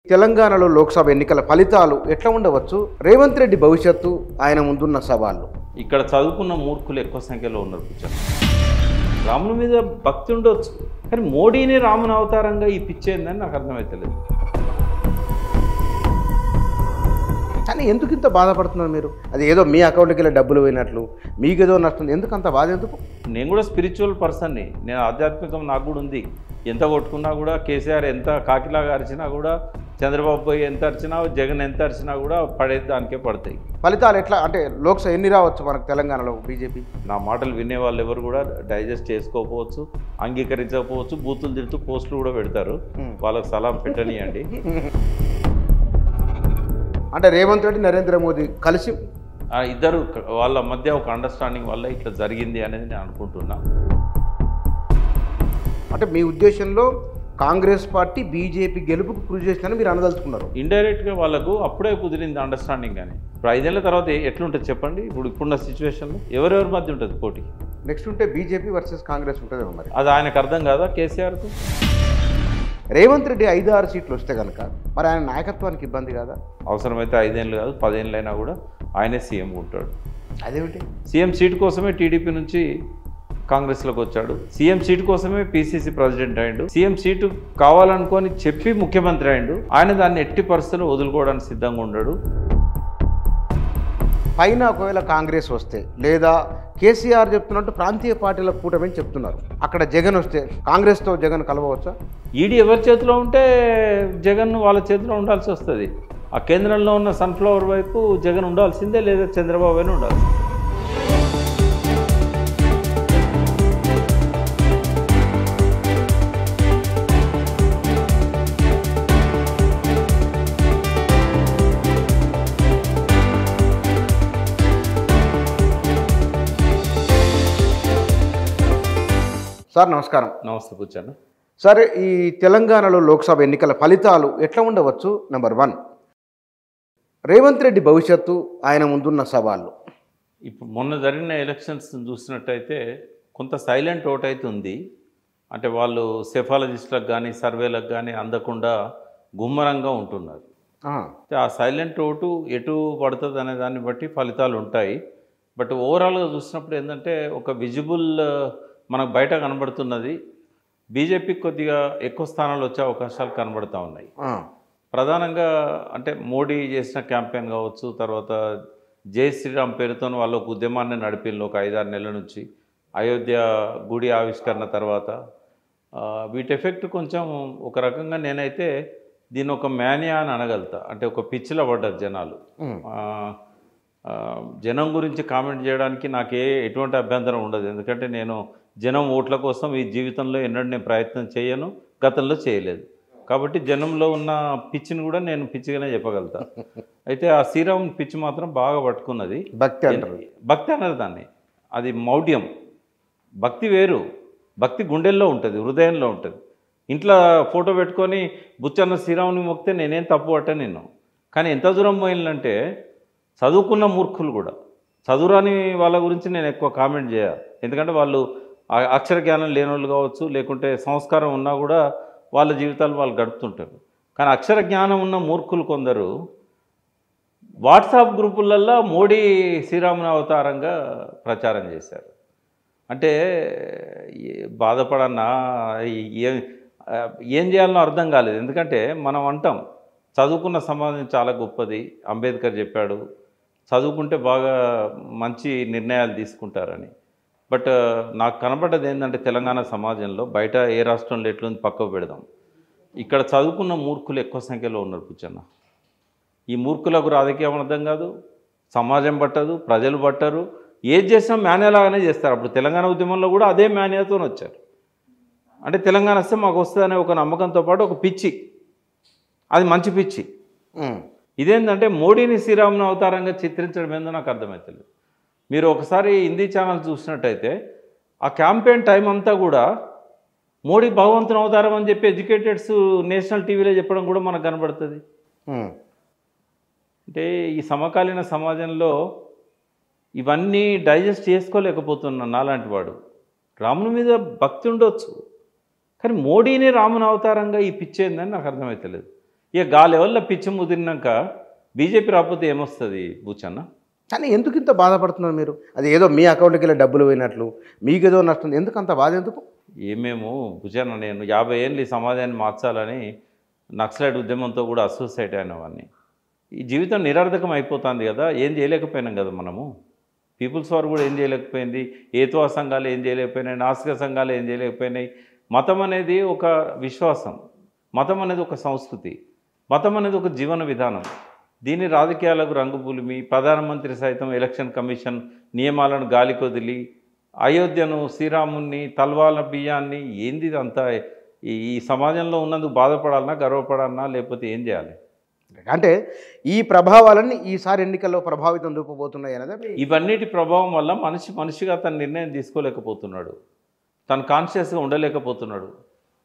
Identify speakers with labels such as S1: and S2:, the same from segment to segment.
S1: తెలంగాణలో లోక్సభ ఎన్నికల ఫలితాలు ఎట్లా ఉండవచ్చు? రేవంత్ రెడ్డి భవిష్యత్తు, ఆయన ముందున్న సవాళ్ళు.
S2: ఇక్కడ చదువుకున్న మూర్ఖులు ఎక్కువ సంఖ్యలో ఉన్నారు కూర్చొని. రాముని మీద భక్తి ఉండొచ్చు, కానీ మోడీని రాముని అవతారంగా ఈ పిచ్చేందని నాకు అర్థమవుతలేదు.
S1: కానీ ఎందుకు ఇంత బాధపడుతున్నారు మీరు? అది ఏదో మీ అకౌంట్కి వెళ్ళి డబ్బులు పోయినట్లు, మీకేదో నష్టం, ఎందుకు అంత బాధ? ఎందుకు?
S2: నేను కూడా స్పిరిచువల్ పర్సన్ని, నేను ఆధ్యాత్మికం నాకు కూడా ఉంది. ఎంత కొట్టుకున్నా కూడా, కేసీఆర్ ఎంత కాకిలాగా అరిచినా కూడా, చంద్రబాబు పోయి ఎంత అరిచినా, జగన్ ఎంత అరిచినా కూడా పడేది దానికే పడతాయి.
S1: ఫలితాలు ఎట్లా అంటే లోక్సభ ఎన్ని రావచ్చు మనకు తెలంగాణలో? బీజేపీ
S2: నా మాటలు వినే వాళ్ళు ఎవరు కూడా డైజెస్ట్ చేసుకోకపోవచ్చు, అంగీకరించకపోవచ్చు, బూతులు తిడుతూ పోస్టులు కూడా పెడతారు. వాళ్ళకు సలాం పెట్టనియండి.
S1: అంటే రేవంత్ రెడ్డి, నరేంద్ర మోదీ కలిసి
S2: ఇద్దరు వాళ్ళ మధ్య ఒక అండర్స్టాండింగ్ వల్ల ఇట్లా జరిగింది అనేది నేను అనుకుంటున్నా.
S1: అంటే మీ ఉద్దేశంలో కాంగ్రెస్ పార్టీ బీజేపీ గెలుపుకు కృషి చేసిందని మీరు అనదలుచుకున్నారు?
S2: ఇండైరెక్ట్గా వాళ్ళకు అప్పుడే కుదిరింది అండర్స్టాండింగ్ అని. ఇప్పుడు 5 ఏళ్ల తర్వాత ఎట్లుంటుంది చెప్పండి? ఇప్పుడున్న సిచ్యువేషన్లో ఎవరెవరి మధ్య ఉంటుంది పోటీ?
S1: నెక్స్ట్ ఉంటే బీజేపీ వర్సెస్ కాంగ్రెస్ ఉంటుందేమో. మరి
S2: అది ఆయనకు అర్థం కాదా కేసీఆర్కు?
S1: రేవంత్ రెడ్డి 5-6 సీట్లు వస్తే కనుక మరి ఆయన నాయకత్వానికి ఇబ్బంది కాదా?
S2: అవసరమైతే 5 ఏళ్ళు కాదు 10 ఏళ్ళైనా కూడా ఆయనే సీఎం ఉంటాడు.
S1: అదేమిటి?
S2: సీఎం సీటు కోసమే టీడీపీ నుంచి కాంగ్రెస్లోకి వచ్చాడు. సీఎం సీటు కోసమే పీసీసీ ప్రెసిడెంట్ అయ్యాడు. సీఎం సీటు కావాలనుకొని చెప్పి ముఖ్యమంత్రి అయ్యాడు. ఆయన దాన్ని ఎట్టి పరిస్థితుల్లో వదులుకోవడానికి సిద్ధంగా ఉన్నాడు.
S1: పైన ఒకవేళ కాంగ్రెస్ వస్తే, లేదా కేసీఆర్ చెప్తున్నట్టు ప్రాంతీయ పార్టీల కూటమి చెప్తున్నారు, అక్కడ జగన్ వస్తే కాంగ్రెస్తో జగన్ కలవవచ్చా?
S2: ఈడీ ఎవరి చేతిలో ఉంటే జగన్ వాళ్ళ చేతిలో ఉండాల్సి వస్తుంది. ఆ కేంద్రంలో ఉన్న సన్ఫ్లవర్ వైపు జగన్ ఉండాల్సిందే, లేదా చంద్రబాబు అయినా ఉండాల్సిందే.
S1: సార్ నమస్కారం.
S2: నమస్తే కూర్చోండి.
S1: సరే, ఈ తెలంగాణలో లోక్సభ ఎన్నికల ఫలితాలు ఎట్లా ఉండవచ్చు? నెంబర్ 1, రేవంత్ రెడ్డి భవిష్యత్తు, ఆయన ముందున్న సవాళ్ళు.
S2: ఇప్పుడు మొన్న జరిగిన ఎలక్షన్స్ చూసినట్టయితే కొంత సైలెంట్ ఓట్ అయితే ఉంది. అంటే వాళ్ళు సెఫాలజిస్టులకు కానీ సర్వేలకు కానీ అందకుండా గుమ్మరంగా ఉంటున్నారు. ఆ సైలెంట్ ఓటు ఎటు పడుతుంది అనే దాన్ని బట్టి ఫలితాలు ఉంటాయి. బట్ ఓవరాల్గా చూసినప్పుడు ఏంటంటే ఒక విజిబుల్ మనకు బయట కనబడుతున్నది. బీజేపీకి కొద్దిగా ఎక్కువ స్థానాలు వచ్చే అవకాశాలు కనబడుతూ ఉన్నాయి. ప్రధానంగా అంటే మోడీ చేసిన క్యాంపెయిన్ కావచ్చు, తర్వాత జై శ్రీరామ్ పేరుతో వాళ్ళు ఒక ఉద్యమాన్ని నడిపిన ఒక 5-6 నెలల నుంచి, అయోధ్య గుడి ఆవిష్కరణ తర్వాత వీటి ఎఫెక్ట్ కొంచెం ఒక రకంగా నేనైతే దీన్ని ఒక మేనియా అని అనగలుగుతా. అంటే ఒక పిచ్చిలో పడ్డారు జనాలు. జనం గురించి కామెంట్ చేయడానికి నాకు ఎటువంటి అభ్యంతరం ఉండదు. ఎందుకంటే నేను జనం ఓట్ల కోసం ఈ జీవితంలో ఎన్నడూ నేను ప్రయత్నం చేయను, గతంలో చేయలేదు. కాబట్టి జనంలో ఉన్న పిచ్చిని కూడా నేను పిచ్చిగానే చెప్పగలుగుతా. అయితే ఆ శ్రీరామ్ పిచ్చి మాత్రం బాగా పట్టుకున్నది.
S1: భక్తి అంటారు.
S2: భక్తి అన్నారు దాన్ని. అది మౌఢ్యం. భక్తి వేరు. భక్తి గుండెల్లో ఉంటుంది, హృదయంలో ఉంటుంది. ఇంట్లో ఫోటో పెట్టుకొని బుచ్చన్న శ్రీరాముని మొక్కితే నేనేం తప్పు పట్టా నిన్ను. కానీ ఎంత దూరం పోయిందంటే చదువుకున్న మూర్ఖులు కూడా, చదువురాని వాళ్ళ గురించి నేను ఎక్కువ కామెంట్ చేయాలి. ఎందుకంటే వాళ్ళు అక్షర జ్ఞానం లేని వాళ్ళు కావచ్చు, లేకుంటే సంస్కారం ఉన్నా కూడా వాళ్ళ జీవితాలు వాళ్ళు గడుపుతుంటారు. కానీ అక్షర జ్ఞానం ఉన్న మూర్ఖులు కొందరు వాట్సాప్ గ్రూపులల్లో మోడీ శ్రీరాముని అవతారంగా ప్రచారం చేశారు. అంటే బాధపడన్నా ఏం చేయాలనో అర్థం కాలేదు. ఎందుకంటే మనం అంటాం చదువుకున్న సమాజం చాలా గొప్పది, అంబేద్కర్ చెప్పాడు, చదువుకుంటే బాగా మంచి నిర్ణయాలు తీసుకుంటారని. బట్ నాకు కనబడ్డది ఏంటంటే తెలంగాణ సమాజంలో, బయట ఏ రాష్ట్రంలో ఎట్లుంది పక్కకు పెడదాం, ఇక్కడ చదువుకున్న మూర్ఖులు ఎక్కువ సంఖ్యలో ఉన్నారు కూర్చొన్న. ఈ మూర్ఖులకు రాజకీయం అర్థం కాదు, సమాజం పట్టదు, ప్రజలు పట్టరు. ఏది చేసినా మేనేలాగానే చేస్తారు. అప్పుడు తెలంగాణ ఉద్యమంలో కూడా అదే మేనేతో వచ్చారు. అంటే తెలంగాణ వస్తే మాకు వస్తుందనే ఒక నమ్మకంతో పాటు ఒక పిచ్చి, అది మంచి పిచ్చి. ఇదేంటంటే మోడీని శ్రీరాముని అవతారంగా చిత్రించడం ఏందో నాకు అర్థమవుతుంది. మీరు ఒకసారి హిందీ ఛానల్ చూసినట్టయితే ఆ క్యాంపెయిన్ టైం అంతా కూడా మోడీ భగవంతుని అవతారం అని చెప్పి ఎడ్యుకేటెడ్స్ నేషనల్ టీవీలో చెప్పడం కూడా మనకు కనబడుతుంది. అంటే ఈ సమకాలీన సమాజంలో ఇవన్నీ డైజెస్ట్ చేసుకోలేకపోతున్నా నాలాంటి వాడు. రాముని మీద భక్తి ఉండొచ్చు, కానీ మోడీని రాముని అవతారంగా ఈ పిచ్చేందని నాకు అర్థమవుతలేదు. ఇక గా లెవెల్లో పిచ్చి ముదిరినాక బీజేపీ రాకపోతే ఏమొస్తుంది బూచన్న?
S1: కానీ ఎందుకు ఇంత బాధపడుతున్నారు మీరు? అది ఏదో మీ అకౌంట్కి వెళ్ళి డబ్బులు పోయినట్లు మీకేదో నష్టం, ఎందుకు అంత బాధ ఎందుకు?
S2: ఏమేమో భుజన్న, నేను 50 ఏళ్ళు ఈ సమాజాన్ని మార్చాలని నక్సలైట్ ఉద్యమంతో కూడా అసోసియేట్ అయిన వాడిని. ఈ జీవితం నిరర్ధకం అయిపోతుంది కదా, ఏం చేయలేకపోయినాం కదా మనము. పీపుల్స్ వార్ కూడా ఏం చేయలేకపోయింది, ఏతువా సంఘాలు ఏం చేయలేకపోయినాయి, నాస్తిక సంఘాలు ఏం చేయలేకపోయినాయి. మతం అనేది ఒక విశ్వాసం, మతం అనేది ఒక సంస్కృతి, మతం అనేది ఒక జీవన విధానం. దీన్ని రాజకీయాలకు రంగుపులిమి ప్రధానమంత్రి సైతం ఎలక్షన్ కమిషన్ నియమాలను గాలికొదిలి అయోధ్యను, శ్రీరాముని, తల్వాల బియ్యాన్ని ఏంది అంతా ఈ సమాజంలో ఉన్నందుకు బాధపడాలన్నా, గర్వపడాలన్నా, లేకపోతే ఏం చేయాలి?
S1: అంటే ఈ ప్రభావాలన్నీ ఈసారి ఎన్నికల్లో ప్రభావితం చూపబోతున్నాయి అనేది.
S2: ఇవన్నిటి ప్రభావం వల్ల మనిషిగా తన నిర్ణయం తీసుకోలేకపోతున్నాడు, తను కాన్షియస్గా ఉండలేకపోతున్నాడు.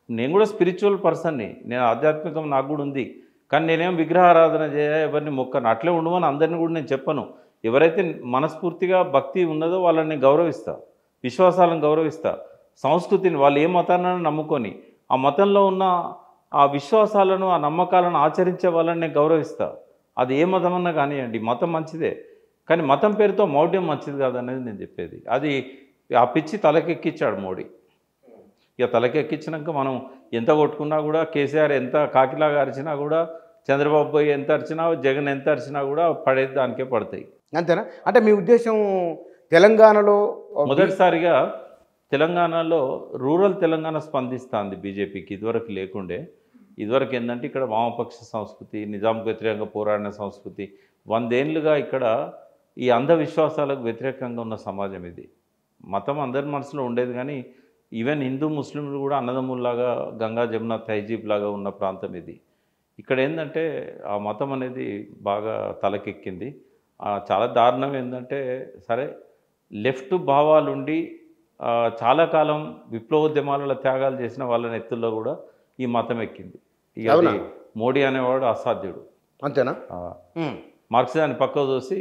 S2: నేను కూడా స్పిరిచువల్ పర్సన్ని, నేను ఆధ్యాత్మికం నాకు కూడా ఉంది. కానీ నేనేం విగ్రహారాధన ఎవరిని మొక్కను, అట్లే ఉండమని అందరినీ కూడా నేను చెప్పను. ఎవరైతే మనస్ఫూర్తిగా భక్తి ఉన్నదో వాళ్ళని నేను గౌరవిస్తా, విశ్వాసాలను గౌరవిస్తా, సంస్కృతిని వాళ్ళు ఏ మతాన్ని నమ్ముకొని ఆ మతంలో ఉన్న ఆ విశ్వాసాలను, ఆ నమ్మకాలను ఆచరించే వాళ్ళని నేను గౌరవిస్తా. అది ఏ మతం అన్నా కానివ్వండి, మతం మంచిదే, కానీ మతం పేరుతో మౌఢ్యం మంచిది కాదనేది నేను చెప్పేది. అది ఆ పిచ్చి తలకెక్కించాడు మోడీ. ఇక తలకెక్కించినాక మనం ఎంత కొట్టుకున్నా కూడా, కేసీఆర్ ఎంత కాకిలాగా అరిచినా కూడా, చంద్రబాబు ఎంత అరిచినా, జగన్ ఎంత అరిచినా కూడా పడేది దానికే పడతాయి.
S1: అంతేనా? అంటే మీ ఉద్దేశం తెలంగాణలో
S2: మొదటిసారిగా తెలంగాణలో రూరల్ తెలంగాణ స్పందిస్తుంది బీజేపీకి, ఇదివరకు లేకుండే. ఇదివరకు ఏంటంటే ఇక్కడ వామపక్ష సంస్కృతి, నిజాంకు వ్యతిరేకంగా పోరాడిన సంస్కృతి, 100 ఏళ్ళుగా ఇక్కడ ఈ అంధవిశ్వాసాలకు వ్యతిరేకంగా ఉన్న సమాజం ఇది. మతం అందరి మనసులో ఉండేది, కానీ ఈవెన్ హిందూ ముస్లింలు కూడా అన్నదమ్ముల్లాగా గంగా జమున తహజీబ్ లాగా ఉన్న ప్రాంతం ఇది. ఇక్కడ ఏంటంటే ఆ మతం అనేది బాగా తలకెక్కింది. చాలా దారుణం ఏంటంటే, సరే లెఫ్ట్ భావాలుండి చాలా కాలం విప్లవోద్యమాలలో త్యాగాలు చేసిన వాళ్ళ నెత్తుల్లో కూడా ఈ మతం ఎక్కింది. ఇక అది మోడీ అనేవాడు అసాధ్యుడు.
S1: అంతేనా?
S2: మార్క్సిజాన్ని పక్కకు చూసి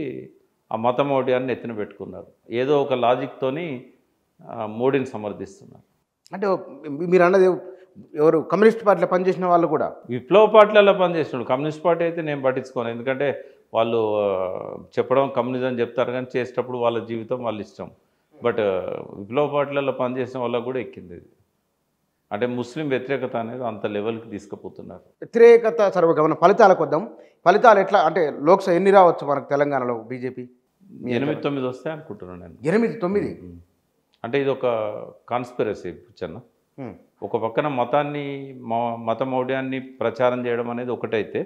S2: ఆ మత మోడీ అని ఎత్తిన పెట్టుకున్నారు. ఏదో ఒక లాజిక్తోని మోడీని సమర్థిస్తున్నారు.
S1: అంటే మీరు అన్నది ఎవరు కమ్యూనిస్ట్ పార్టీలో పనిచేసిన వాళ్ళు కూడా
S2: విప్లవ పార్టీలలో పనిచేస్తున్నాడు. కమ్యూనిస్ట్ పార్టీ అయితే నేను పట్టించుకోను, ఎందుకంటే వాళ్ళు చెప్పడం కమ్యూనిజం చెప్తారు, కానీ చేసేటప్పుడు వాళ్ళ జీవితం వాళ్ళ ఇష్టం. బట్ విప్లవ పార్టీలలో పనిచేసిన వాళ్ళకు కూడా ఎక్కింది ఇది. అంటే ముస్లిం వ్యతిరేకత అనేది అంత లెవెల్కి తీసుకుపోతున్నారు.
S1: వ్యతిరేకత సర్వగమన ఫలితాలకు వద్దాం. ఫలితాలు ఎట్లా అంటే లోక్సభ ఎన్ని రావచ్చు మనకు తెలంగాణలో? బీజేపీ
S2: 8-9 వస్తాయి అనుకుంటున్నాను నేను.
S1: 8-9
S2: అంటే ఇది ఒక కాన్స్పిరసీ చిన్న. ఒక పక్కన మత మౌఢ్యాన్ని ప్రచారం చేయడం అనేది ఒకటైతే,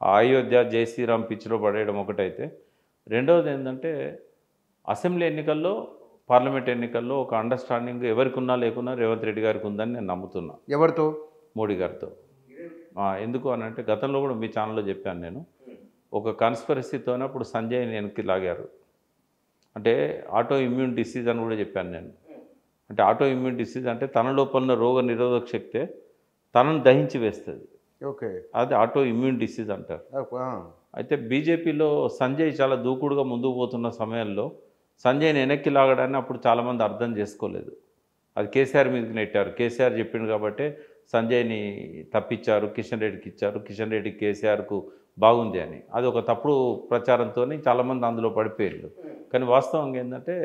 S2: అయోధ్య జై శ్రీరామ్ పిచ్చిలో పడేయడం ఒకటైతే, రెండవది ఏంటంటే అసెంబ్లీ ఎన్నికల్లో, పార్లమెంట్ ఎన్నికల్లో ఒక అండర్స్టాండింగ్ ఎవరికి ఉన్నా లేకున్నా రేవంత్ రెడ్డి గారికి ఉందని నేను నమ్ముతున్నా.
S1: ఎవరితో?
S2: మోడీ గారితో. ఎందుకు అని అంటే, గతంలో కూడా మీ ఛానల్లో చెప్పాను నేను, ఒక కాన్స్పిరసీతోనే అప్పుడు సంజయ్ని వెనక్కి లాగారు. అంటే ఆటో ఇమ్యూన్ డిసీజ్ అని కూడా చెప్పాను నేను. అంటే ఆటో ఇమ్యూన్ డిసీజ్ అంటే తన లోపల ఉన్న రోగ నిరోధక శక్తే తనను దహించి వేస్తుంది.
S1: ఓకే,
S2: అది ఆటో ఇమ్యూన్ డిసీజ్ అంటారు. అయితే బీజేపీలో సంజయ్ చాలా దూకుడుగా ముందుకు పోతున్న సమయంలో సంజయ్ని వెనక్కి లాగడాన్ని అప్పుడు చాలామంది అర్థం చేసుకోలేదు. అది కేసీఆర్ మీదకి నెట్టారు. కేసీఆర్ చెప్పిండు కాబట్టి సంజయ్ని తప్పించారు, కిషన్ రెడ్డికి ఇచ్చారు, కిషన్ రెడ్డి కేసీఆర్కు బాగుంది అని. అది ఒక తప్పుడు ప్రచారంతో చాలామంది అందులో పడిపోయారు. కానీ వాస్తవంగా ఏంటంటే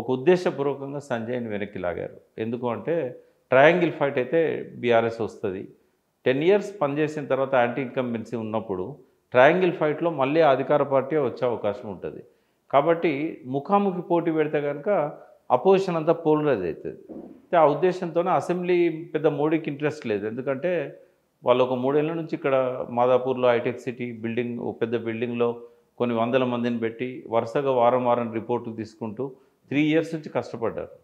S2: ఒక ఉద్దేశపూర్వకంగా సంజయ్ని వెనక్కి లాగారు. ఎందుకు అంటే ట్రయాంగిల్ ఫైట్ అయితే బీఆర్ఎస్ వస్తుంది. 10 years పనిచేసిన తర్వాత యాంటీ ఇన్కంబెన్సీ ఉన్నప్పుడు ట్రయాంగిల్ ఫైట్లో మళ్ళీ అధికార పార్టీ వచ్చే అవకాశం ఉంటుంది. కాబట్టి ముఖాముఖి పోటీ పెడితే కనుక అపోజిషన్ అంతా పోలరైజ్ అవుతుంది. ఆ ఉద్దేశంతోనే అసెంబ్లీ పెద్ద మోడీకి ఇంట్రెస్ట్ లేదు. ఎందుకంటే వాళ్ళు ఒక 3 ఏళ్ళ నుంచి ఇక్కడ మాదాపూర్లో హైటెక్ సిటీ బిల్డింగ్, పెద్ద బిల్డింగ్లో కొన్ని వందల మందిని పెట్టి వరుసగా వారం వారం రిపోర్టు తీసుకుంటూ 3 years నుంచి కష్టపడ్డారు.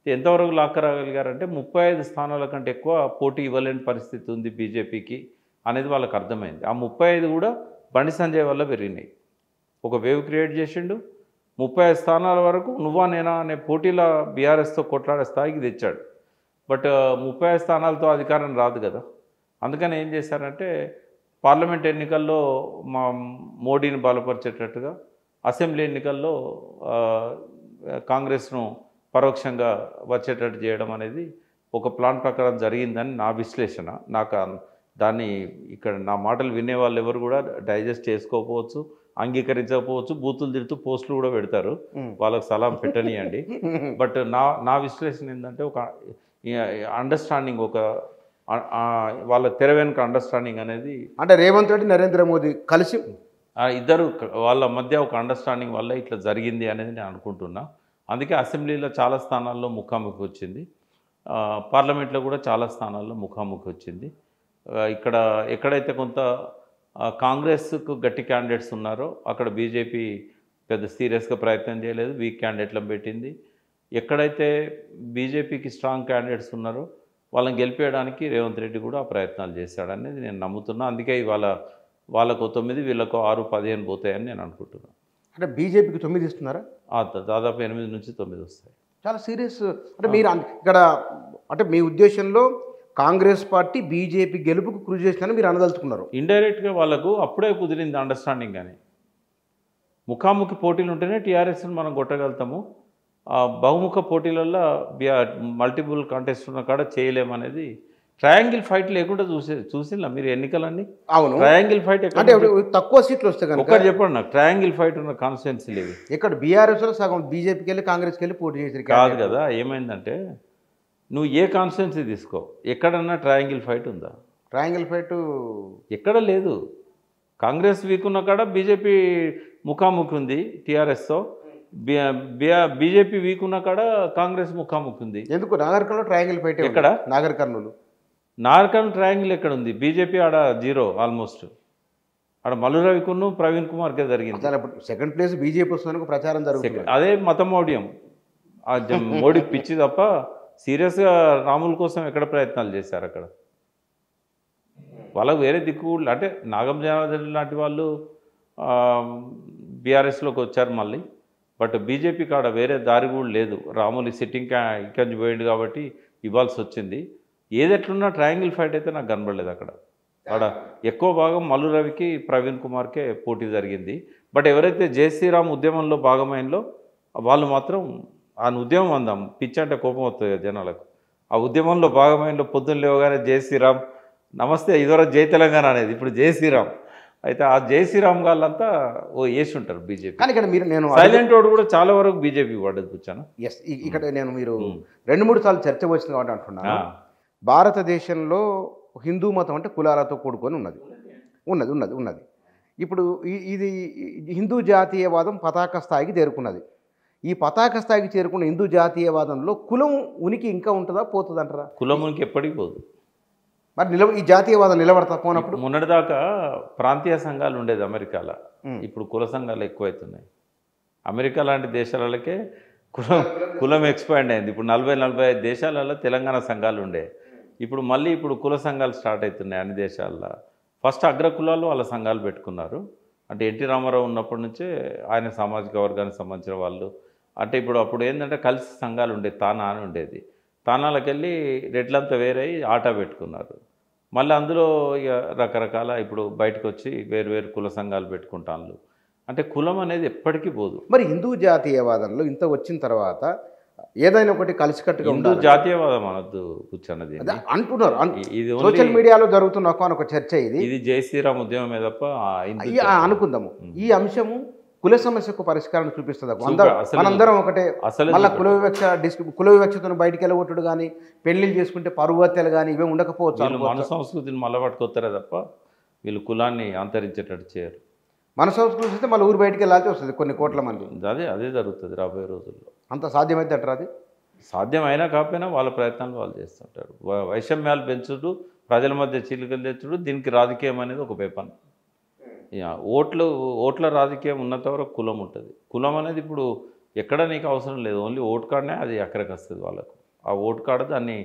S2: ఎంతవరకు లాక్కరాగలిగారంటే 35 స్థానాల కంటే ఎక్కువ పోటీ ఇవ్వలేని పరిస్థితి ఉంది బీజేపీకి అనేది వాళ్ళకి అర్థమైంది. ఆ 35 కూడా బండి సంజయ్ వల్ల పెరిగినాయి. ఒక వేవ్ క్రియేట్ చేసిండు. 35 స్థానాల వరకు నువ్వా నేనా అనే పోటీలో బీఆర్ఎస్తో కొట్లాడే స్థాయికి తెచ్చాడు. బట్ 35 స్థానాలతో అధికారం రాదు కదా. అందుకని ఏం చేశారంటే పార్లమెంట్ ఎన్నికల్లో మోడీని బలపరిచేటట్టుగా, అసెంబ్లీ ఎన్నికల్లో కాంగ్రెస్ను పరోక్షంగా వచ్చేటట్టు చేయడం అనేది ఒక ప్లాన్ ప్రకారం జరిగిందని నా విశ్లేషణ. నాకు దాన్ని ఇక్కడ నా మాటలు వినే వాళ్ళు ఎవరు కూడా డైజెస్ట్ చేసుకోకపోవచ్చు, అంగీకరించకపోవచ్చు, బూతులు తిడుతూ పోస్టులు కూడా పెడతారు. వాళ్ళకి సలాం పెట్టనియండి. బట్ నా విశ్లేషణ ఏంటంటే ఒక అండర్స్టాండింగ్, ఒక వాళ్ళ తెర వెనుక అండర్స్టాండింగ్ అనేది,
S1: అంటే రేవంత్ రెడ్డి నరేంద్ర మోదీ కలిసి
S2: ఇద్దరు వాళ్ళ మధ్య ఒక అండర్స్టాండింగ్ వల్ల ఇట్లా జరిగింది అనేది నేను అనుకుంటున్నా. అందుకే అసెంబ్లీలో చాలా స్థానాల్లో ముఖాముఖి వచ్చింది, పార్లమెంట్లో కూడా చాలా స్థానాల్లో ముఖాముఖి వచ్చింది. ఇక్కడ ఎక్కడైతే కొంత కాంగ్రెస్కు గట్టి క్యాండిడేట్స్ ఉన్నారో అక్కడ బీజేపీ పెద్ద సీరియస్గా ప్రయత్నం చేయలేదు, వీక్ క్యాండిడేట్లను పెట్టింది. ఎక్కడైతే బీజేపీకి స్ట్రాంగ్ క్యాండిడేట్స్ ఉన్నారో వాళ్ళని గెలిపేయడానికి రేవంత్ రెడ్డి కూడా ప్రయత్నాలు చేశాడనేది నేను నమ్ముతున్నా. అందుకే ఇవాళ వాళ్ళకు 9, వీళ్ళకు 6, 15 పోతాయని నేను అనుకుంటున్నాను.
S1: అంటే బీజేపీకి 9 ఇస్తున్నారా?
S2: దాదాపు 8 నుంచి 9 వస్తాయి.
S1: చాలా సీరియస్. అంటే మీరు ఇక్కడ అంటే మీ ఉద్దేశంలో కాంగ్రెస్ పార్టీ బీజేపీ గెలుపుకు కృషి చేసిందని మీరు అనదలుచుకున్నారు.
S2: ఇండైరెక్ట్గా వాళ్ళకు అప్పుడే కుదిరింది అండర్స్టాండింగ్ అని. ముఖాముఖి పోటీలు ఉంటేనే టీఆర్ఎస్ని మనం కొట్టగలుగుతాము. బహుముఖ పోటీలలో మల్టిపుల్ కాంటెస్ట్ ఉన్న కాడ చేయలేమనేది. ట్రయాంగిల్ ఫైట్ లేకుండా చూసినా మీరు ఎన్నికలన్నీ?
S1: అవును,
S2: ట్రయాంగిల్ ఫైట్
S1: అంటే తక్కువ సీట్లు వస్తే కనుక
S2: ఒకటి చెప్పండి నాకు, ట్రయాంగిల్ ఫైట్ ఉన్న కాన్స్టిట్యున్సీ లేవు.
S1: ఇక్కడ బీఆర్ఎస్లో సగం బీజేపీకి వెళ్ళి కాంగ్రెస్కి వెళ్ళి పోటీ చేసి
S2: కాదు కదా. ఏమైందంటే నువ్వు ఏ కాన్స్టిట్యున్సీ తీసుకో, ఎక్కడన్నా ట్రయాంగిల్ ఫైట్ ఉందా?
S1: ట్రయాంగిల్ ఫైట్
S2: ఎక్కడ లేదు. కాంగ్రెస్ వీక్ ఉన్న కాడ బీజేపీ ముఖాముఖి ఉంది టీఆర్ఎస్తో, బీజేపీ వీక్ ఉన్న కాడ కాంగ్రెస్ ముఖాముఖి ఉంది.
S1: ఎందుకు నాగర్ కర్నూలు ట్రయాంగిల్ ఫైట్?
S2: ఎక్కడ
S1: నాగర్ కర్నూలు
S2: ట్రయాంగిల్ ఎక్కడ ఉంది? బీజేపీ ఆడ 0 ఆల్మోస్ట్. ఆడ మల్లు రవికును ప్రవీణ్ కుమార్కే జరిగింది.
S1: సెకండ్ ప్లేస్ బీజేపీ వస్తుందని ప్రచారం జరుగుతుంది.
S2: అదే మతమౌఢ్యం, మోడీకి పిచ్చి తప్ప సీరియస్గా రాముల కోసం ఎక్కడ ప్రయత్నాలు చేశారు అక్కడ? వాళ్ళకు వేరే దిక్కు అంటే నాగం జనార్దన్ లాంటి వాళ్ళు బీఆర్ఎస్లోకి వచ్చారు మళ్ళీ. బట్ బీజేపీ కాడ వేరే దారి కూడా లేదు. రాములు సిట్టింగ్ ఇక్కడి పోయింది కాబట్టి ఇవ్వాల్సి వచ్చింది. ఏది ఎట్లున్నా ట్రయాంగిల్ ఫైట్ అయితే నాకు కనబడలేదు అక్కడ. ఆడ ఎక్కువ భాగం మల్లు రవికి ప్రవీణ్ కుమార్కే పోటీ జరిగింది. బట్ ఎవరైతే జై శ్రీరామ్ ఉద్యమంలో భాగమైనలో వాళ్ళు మాత్రం ఆ ఉద్యమం అందాం, పిచ్చి అంటే కోపం వస్తుంది కదా జనాలకు. ఆ ఉద్యమంలో భాగమైనలో పొద్దున్న లేవగానే జై శ్రీరామ్, నమస్తే, ఇదివరకు జై తెలంగాణ అనేది, ఇప్పుడు జై శ్రీరామ్. అయితే ఆ జై శ్రీరామ్ వాళ్ళంతా వేసి ఉంటారు బీజేపీ.
S1: కానీ ఇక్కడ మీరు నేను
S2: సైలెంట్ రోడ్ కూడా చాలా వరకు బీజేపీ పడ్డది కూర్చాను.
S1: ఎస్, ఇక్కడ నేను మీరు 2-3 సార్లు చర్చ వచ్చింది కాబట్టి అంటున్నాను. భారతదేశంలో హిందూ మతం అంటే కులాలతో కూడుకొని ఉన్నది. ఇప్పుడు ఇది హిందూ జాతీయవాదం పతాక స్థాయికి చేరుకున్నది. ఈ పతాక స్థాయికి చేరుకున్న హిందూ జాతీయవాదంలో కులం ఉనికి ఇంకా ఉంటుందా, పోతుందంటారా?
S2: కులం ఉనికి ఎప్పటికీ పోదు.
S1: మరి ఈ జాతీయవాదం నిలబడతా పోనప్పుడు?
S2: మొన్నటిదాకా ప్రాంతీయ సంఘాలు ఉండేది అమెరికాలో, ఇప్పుడు కుల సంఘాలు ఎక్కువైతున్నాయి. అమెరికా లాంటి దేశాలకే కులం ఎక్స్పాండ్ అయింది. ఇప్పుడు 40-45 దేశాలలో తెలంగాణ సంఘాలు ఉండే, ఇప్పుడు మళ్ళీ కుల సంఘాలు స్టార్ట్ అవుతున్నాయి అన్ని దేశాల్లో. ఫస్ట్ అగ్ర కులాలు వాళ్ళ సంఘాలు పెట్టుకున్నారు. అంటే ఎన్టీ రామారావు ఉన్నప్పటి నుంచే ఆయన సామాజిక వర్గానికి సంబంధించిన వాళ్ళు. అంటే అప్పుడు ఏంటంటే కలిసి సంఘాలు ఉండేది, తానా అని ఉండేది. తానాలకు వెళ్ళి రెడ్లంతా వేరే ఆటా పెట్టుకున్నారు. మళ్ళీ అందులో ఇక రకరకాల ఇప్పుడు బయటకు వచ్చి వేరు కుల సంఘాలు పెట్టుకుంటాను. అంటే కులం అనేది ఎప్పటికీ పోదు.
S1: మరి హిందూ జాతీయవాదంలో ఇంత వచ్చిన తర్వాత ఏదైనా ఒకటి కలిసికట్టుగా
S2: హిందూ జాతీయవాదం అనొద్దు కూర్చున్నది
S1: అంటున్నారు.
S2: ఇది
S1: సోషల్ మీడియాలో జరుగుతున్న ఒక చర్చ ఇది
S2: జై శ్రీరామ్ ఉద్యమమే తప్ప
S1: అనుకుందాము. ఈ అంశము కుల సమస్యకు పరిష్కారం చూపిస్తుంది. మనందరం ఒకటే. మళ్ళీ కుల వివక్షతను బయటికి వెళ్ళగొట్టుడు కానీ, పెళ్లిళ్ళు చేసుకుంటే పరువు హత్యలు కానీ ఇవే ఉండకపోవచ్చు.
S2: మన సంస్కృతిని మళ్ళీ పట్టుకొస్తారే తప్ప వీళ్ళు కులాన్ని అంతరించేటట్టు చేయరు.
S1: మన సంస్కృతి అయితే మళ్ళీ ఊరు బయటికి వెళ్ళాల్సి వస్తుంది కొన్ని కోట్ల మంది.
S2: అదే జరుగుతుంది రాబోయే రోజుల్లో.
S1: అంత సాధ్యమైతే అంటారు? అది
S2: సాధ్యమైనా కాకపోయినా వాళ్ళ ప్రయత్నాలు వాళ్ళు చేస్తుంటారు. వైషమ్యాలు పెంచుడు, ప్రజల మధ్య చీలికలు తెచ్చుడు, దీనికి రాజకీయం అనేది ఒక పేపర్. ఓట్ల రాజకీయం ఉన్నంత వరకు కులం ఉంటుంది. కులం అనేది ఇప్పుడు ఎక్కడ నీకు అవసరం లేదు, ఓన్లీ ఓటు కార్డునే అది ఎక్కడికి వస్తుంది వాళ్ళకు. ఆ ఓటు కార్డు దాన్ని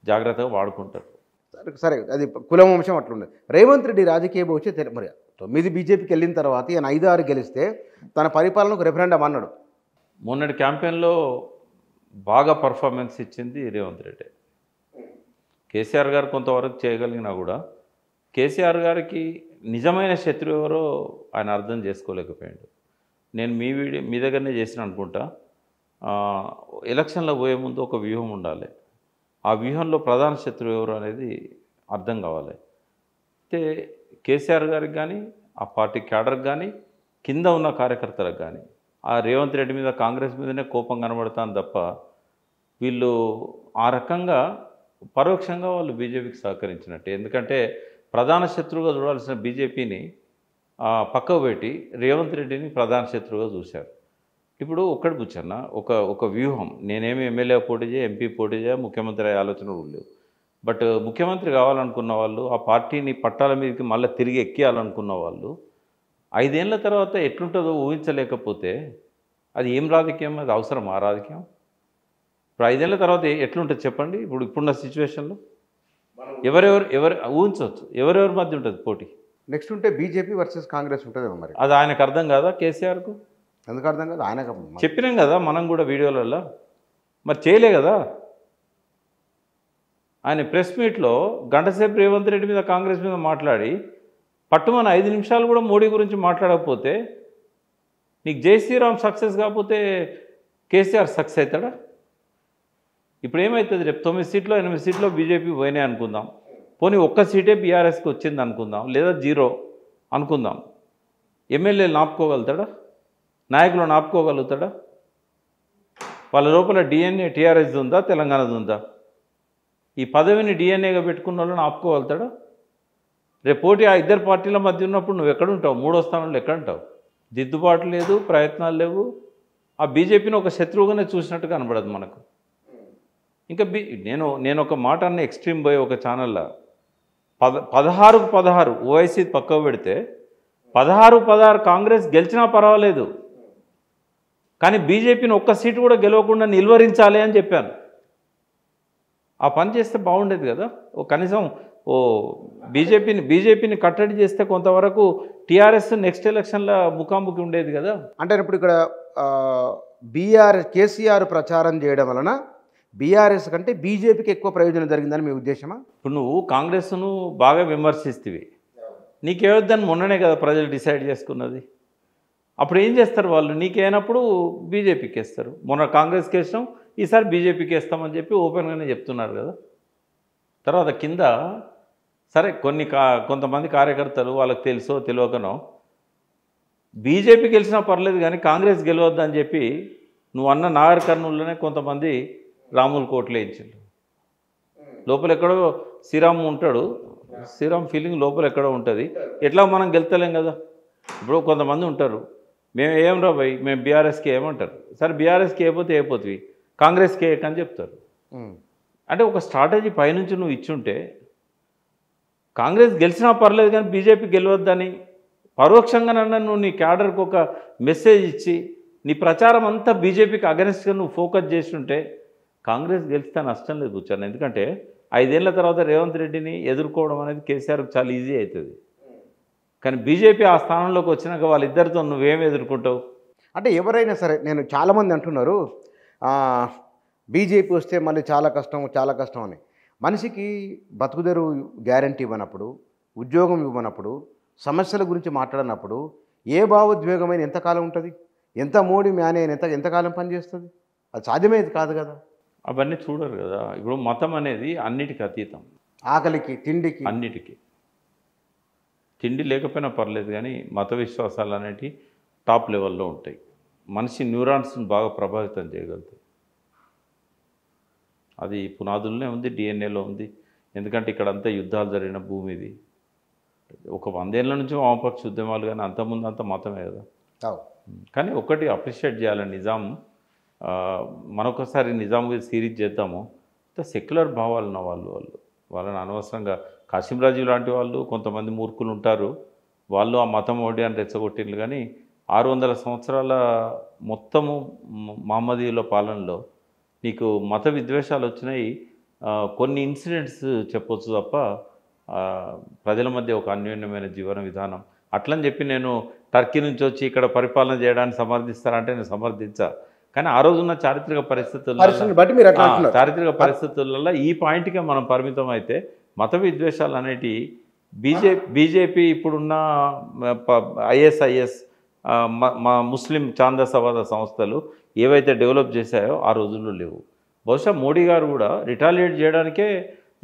S2: జాగ్రత్తగా వాడుకుంటారు.
S1: సరే, అది కులం అంశం అట్లుంది. రేవంత్ రెడ్డి రాజకీయ భవిష్యత్ మరి 9 బీజేపీకి వెళ్ళిన తర్వాత ఈయన 5-6 గెలిస్తే తన పరిపాలనకు రెఫరెండం అన్నాడు.
S2: మొన్నటి క్యాంపెయిన్లో బాగా పర్ఫార్మెన్స్ ఇచ్చింది రేవంత్ రెడ్డి. కేసీఆర్ గారు కొంతవరకు చేయగలిగినా కూడా కేసీఆర్ గారికి నిజమైన శత్రువు ఎవరో ఆయన అర్థం చేసుకోలేకపోయాడు. నేను మీ దగ్గరనే చేసిన అనుకుంటా. ఎలక్షన్లో పోయే ముందు ఒక వ్యూహం ఉండాలి. ఆ వ్యూహంలో ప్రధాన శత్రువు ఎవరు అనేది అర్థం కావాలి. అయితే కేసీఆర్ గారికి కానీ ఆ పార్టీ క్యాడర్కి కానీ కింద ఉన్న కార్యకర్తలకు కానీ ఆ రేవంత్ రెడ్డి మీద కాంగ్రెస్ మీదనే కోపం కనబడతాను తప్ప వీళ్ళు ఆ రకంగా పరోక్షంగా వాళ్ళు బీజేపీకి సహకరించినట్టే. ఎందుకంటే ప్రధాన శత్రువుగా చూడాల్సిన బీజేపీని పక్కకు పెట్టి రేవంత్ రెడ్డిని ప్రధాన శత్రువుగా చూశారు. ఇప్పుడు ఒక్కటి బుచ్చన్న, ఒక వ్యూహం, నేనేమి ఎమ్మెల్యే పోటీ చేయ, ఎంపీ పోటీ చేయ, ముఖ్యమంత్రి అయ్యే ఆలోచన లేవు. బట్ ముఖ్యమంత్రి కావాలనుకున్న వాళ్ళు, ఆ పార్టీని పట్టాల మీదకి మళ్ళీ తిరిగి ఎక్కియాలనుకున్న వాళ్ళు 5 ఏళ్ల తర్వాత ఎట్లుంటుందో ఊహించలేకపోతే అది ఏం రాజకీయం? అది అవసరం ఆ రాజకీయం? ఇప్పుడు 5 ఏళ్ల తర్వాత ఎట్లుంటుంది చెప్పండి? ఇప్పుడున్న సిచ్యువేషన్లో ఎవరు ఊహించవచ్చు, ఎవరెవరి మధ్య ఉంటుంది పోటీ?
S1: నెక్స్ట్ ఉంటే బీజేపీ వర్సెస్ కాంగ్రెస్ ఉంటుందేమో. మరి
S2: అది ఆయనకు అర్థం కాదా కేసీఆర్కు?
S1: ఎందుకు అర్థం కాదు? ఆయన
S2: చెప్పినాం కదా మనం కూడా వీడియోలలో, మరి చేయలే కదా. ఆయన ప్రెస్ మీట్లో గంటసేపు రేవంత్ రెడ్డి మీద కాంగ్రెస్ మీద మాట్లాడి పట్టుమని 5 నిమిషాలు కూడా మోడీ గురించి మాట్లాడకపోతే నీకు జై శ్రీరామ్ సక్సెస్ కాకపోతే కేసీఆర్ సక్సెస్ అవుతాడా? ఇప్పుడు ఏమవుతుంది? రేపు 9 సీట్లో 8 సీట్లో బీజేపీ పోయినాయి అనుకుందాం, పోనీ ఒక్క సీటే బీఆర్ఎస్కి వచ్చింది అనుకుందాం, లేదా 0 అనుకుందాం. ఎమ్మెల్యేలు ఆపుకోగలుగుతాడా? నాయకులను ఆపుకోగలుగుతాడా? వాళ్ళ లోపల డిఎన్ఏ టీఆర్ఎస్ ఉందా, తెలంగాణది ఉందా? ఈ పదవిని డిఎన్ఏగా పెట్టుకున్న వాళ్ళని ఆపుకోగలుగుతాడా? రేపు పోటీ ఆ ఇద్దరు పార్టీల మధ్య ఉన్నప్పుడు నువ్వు ఎక్కడుంటావు? 3వ స్థానంలో ఎక్కడుంటావు? దిద్దుబాటు లేదు, ప్రయత్నాలు లేవు. ఆ బీజేపీని ఒక శత్రువుగానే చూసినట్టు కనబడదు మనకు. ఇంకా నేను ఒక మాట అన్న ఎక్స్ట్రీమ్ పోయి ఒక ఛానల్లో 16కు 16 ఓవైసీ పక్కకు పెడితే 16 కాంగ్రెస్ గెలిచినా పర్వాలేదు, కానీ బీజేపీని ఒక్క సీటు కూడా గెలవకుండా నిలువరించాలి అని చెప్పాను. ఆ పని చేస్తే బాగుండేది కదా. కనీసం బీజేపీని కట్టడి చేస్తే కొంతవరకు టీఆర్ఎస్ నెక్స్ట్ ఎలక్షన్లో ముఖాముఖి ఉండేది కదా.
S1: అంటే ఇప్పుడు ఇక్కడ కేసీఆర్ ప్రచారం చేయడం వలన బీఆర్ఎస్ కంటే బీజేపీకి ఎక్కువ ప్రయోజనం జరిగిందని మీ ఉద్దేశమా?
S2: ఇప్పుడు నువ్వు కాంగ్రెస్ను బాగా విమర్శిస్తేవి, నీకేవద్దని మొన్ననే కదా ప్రజలు డిసైడ్ చేసుకున్నది. అప్పుడు ఏం చేస్తారు వాళ్ళు? నీకేనప్పుడు బీజేపీకి వేస్తారు. మొన్న కాంగ్రెస్కి వేస్తాం, ఈసారి బీజేపీకి వేస్తామని చెప్పి ఓపెన్గానే చెప్తున్నారు కదా. తర్వాత కింద సరే కొంతమంది కార్యకర్తలు వాళ్ళకి తెలుసో తెలియకనో బీజేపీ గెలిచినా పర్లేదు కానీ కాంగ్రెస్ గెలవద్దని చెప్పి నువ్వు అన్న నాగర్ కర్నూలులోనే కొంతమంది రాములు కోట్లు వేయించారు. లోపల ఎక్కడో శ్రీరామ్ ఉంటాడు, శ్రీరామ్ ఫీలింగ్ లోపల ఎక్కడో ఉంటుంది. ఎట్లా మనం గెలుతలేం కదా. ఇప్పుడు కొంతమంది ఉంటారు, మేము ఏం రా భయ్, మేము బీఆర్ఎస్కి ఏమంటారు. సరే బీఆర్ఎస్కి అయిపోతుంది, కాంగ్రెస్కి ఏకని చెప్తారు. అంటే ఒక స్ట్రాటజీ పైనుంచి నువ్వు ఇచ్చుంటే కాంగ్రెస్ గెలిచినా పర్లేదు కానీ బీజేపీ గెలవద్దని పరోక్షంగానన్నా నువ్వు నీ క్యాడర్కి ఒక మెసేజ్ ఇచ్చి నీ ప్రచారం అంతా బీజేపీకి అగెన్స్ట్గా నువ్వు ఫోకస్ చేస్తుంటే కాంగ్రెస్ గెలిస్తే నష్టం లేదు కూర్చొని. ఎందుకంటే 5 ఏళ్ల తర్వాత రేవంత్ రెడ్డిని ఎదుర్కోవడం అనేది కేసీఆర్కి చాలా ఈజీ అవుతుంది. కానీ బీజేపీ ఆ స్థానంలోకి వచ్చినాక వాళ్ళిద్దరితో నువ్వేం ఎదుర్కొంటావు?
S1: అంటే ఎవరైనా సరే, నేను చాలామంది అంటున్నారు బీజేపీ వస్తే మళ్ళీ చాలా కష్టం అని. మనిషికి బతుకుదెరు గ్యారంటీ ఇవ్వనప్పుడు, ఉద్యోగం ఇవ్వనప్పుడు, సమస్యల గురించి మాట్లాడినప్పుడు ఏ భావోద్వేగమైన ఎంతకాలం ఉంటుంది? ఎంత మోడీ మ్యానే ఎంతకాలం పనిచేస్తుంది? అది సాధ్యమేది కాదు కదా.
S2: అవన్నీ చూడరు కదా. ఇప్పుడు మతం అనేది అన్నిటికీ అతీతం.
S1: ఆకలికి, తిండికి,
S2: అన్నిటికీ. తిండి లేకపోయినా పర్లేదు కానీ మత విశ్వాసాలు అనేవి టాప్ లెవెల్లో ఉంటాయి. మనిషి న్యూరాన్స్ని బాగా ప్రభావితం చేయగలుగుతాయి. అది పునాదుల్లోనే ఉంది, డిఎన్ఏలో ఉంది. ఎందుకంటే ఇక్కడంతా యుద్ధాలు జరిగిన భూమి ఇది. ఒక 100 ఏళ్ళ నుంచి వామపక్ష ఉద్యమాలు, కానీ అంతకుముందు అంతా మతమే కదా. కానీ ఒకటి అప్రిషియేట్ చేయాలని నిజాం, మరొకసారి నిజాం సిరీస్ చేద్దాము. సెక్యులర్ భావాలు ఉన్న వాళ్ళని అనవసరంగా కాశీం రాజు లాంటి వాళ్ళు, కొంతమంది మూర్ఖులు ఉంటారు, వాళ్ళు ఆ మతం ఓడి అని రెచ్చగొట్టిండ్రు. కానీ 600 సంవత్సరాల మొత్తము మహమ్మదీయుల పాలనలో నీకు మత విద్వేషాలు వచ్చినాయి. కొన్ని ఇన్సిడెంట్స్ చెప్పొచ్చు తప్ప ప్రజల మధ్య ఒక అన్యోన్యమైన జీవన విధానం అట్లని చెప్పి నేను టర్కీ నుంచి వచ్చి ఇక్కడ పరిపాలన చేయడానికి సమర్థిస్తారంటే నేను సమర్థించా. కానీ ఆ రోజున్న చారిత్రక పరిస్థితులలో ఈ పాయింట్కే మనం పరిమితం అయితే మత విద్వేషాలు అనేటి బీజేపీ ఇప్పుడున్న ఐఎస్ఐఎస్ ముస్లిం ఛాందసవాద సంస్థలు ఏవైతే డెవలప్ చేశాయో ఆ రోజుల్లో లేవు. బహుశా మోడీ గారు కూడా రిటాలియేట్ చేయడానికే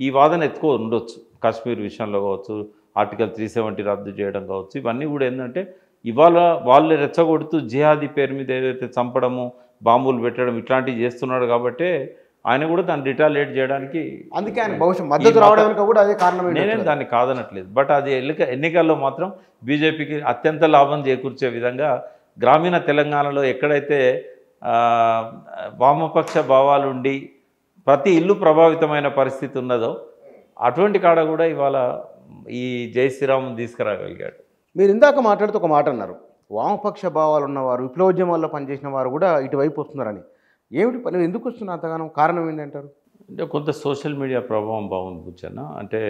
S2: ఈ వాదన ఉండొచ్చు. కాశ్మీర్ విషయంలో కావచ్చు, ఆర్టికల్ 370 రద్దు చేయడం కావచ్చు, ఇవన్నీ కూడా ఏంటంటే ఇవాళ వాళ్ళు రెచ్చగొడుతూ జిహాదీ పేరు మీద ఏదైతే చంపడము, బాంబులు పెట్టడం ఇట్లాంటివి చేస్తున్నాడు కాబట్టి ఆయన కూడా దాన్ని రిటాలియేట్ చేయడానికి,
S1: అందుకే ఆయన భవిష్యత్ మద్దతు రావడానికి కూడా అదే కారణం.
S2: నేనేం దాన్ని కాదనట్లేదు. బట్ అది ఎన్నికల్లో మాత్రం బీజేపీకి అత్యంత లాభం చేకూర్చే విధంగా గ్రామీణ తెలంగాణలో ఎక్కడైతే వామపక్ష భావాలుండి ప్రతి ఇల్లు ప్రభావితమైన పరిస్థితి ఉన్నదో అటువంటి కాడ కూడా ఇవాళ ఈ జై శ్రీరామ్ తీసుకురాగలిగాడు.
S1: మీరు ఇందాక మాట్లాడుతూ ఒక మాట అన్నారు, వామపక్ష భావాలు ఉన్నవారు, విప్లవోద్యమాల్లో పనిచేసిన వారు కూడా ఇటువైపు వస్తున్నారని. ఏమిటి పని, ఎందుకు వస్తున్నారు అంతగానం, కారణం ఏంటంటారు?
S2: అంటే కొంత సోషల్ మీడియా ప్రభావం బాగుంది బుచ్చన్న. అంటే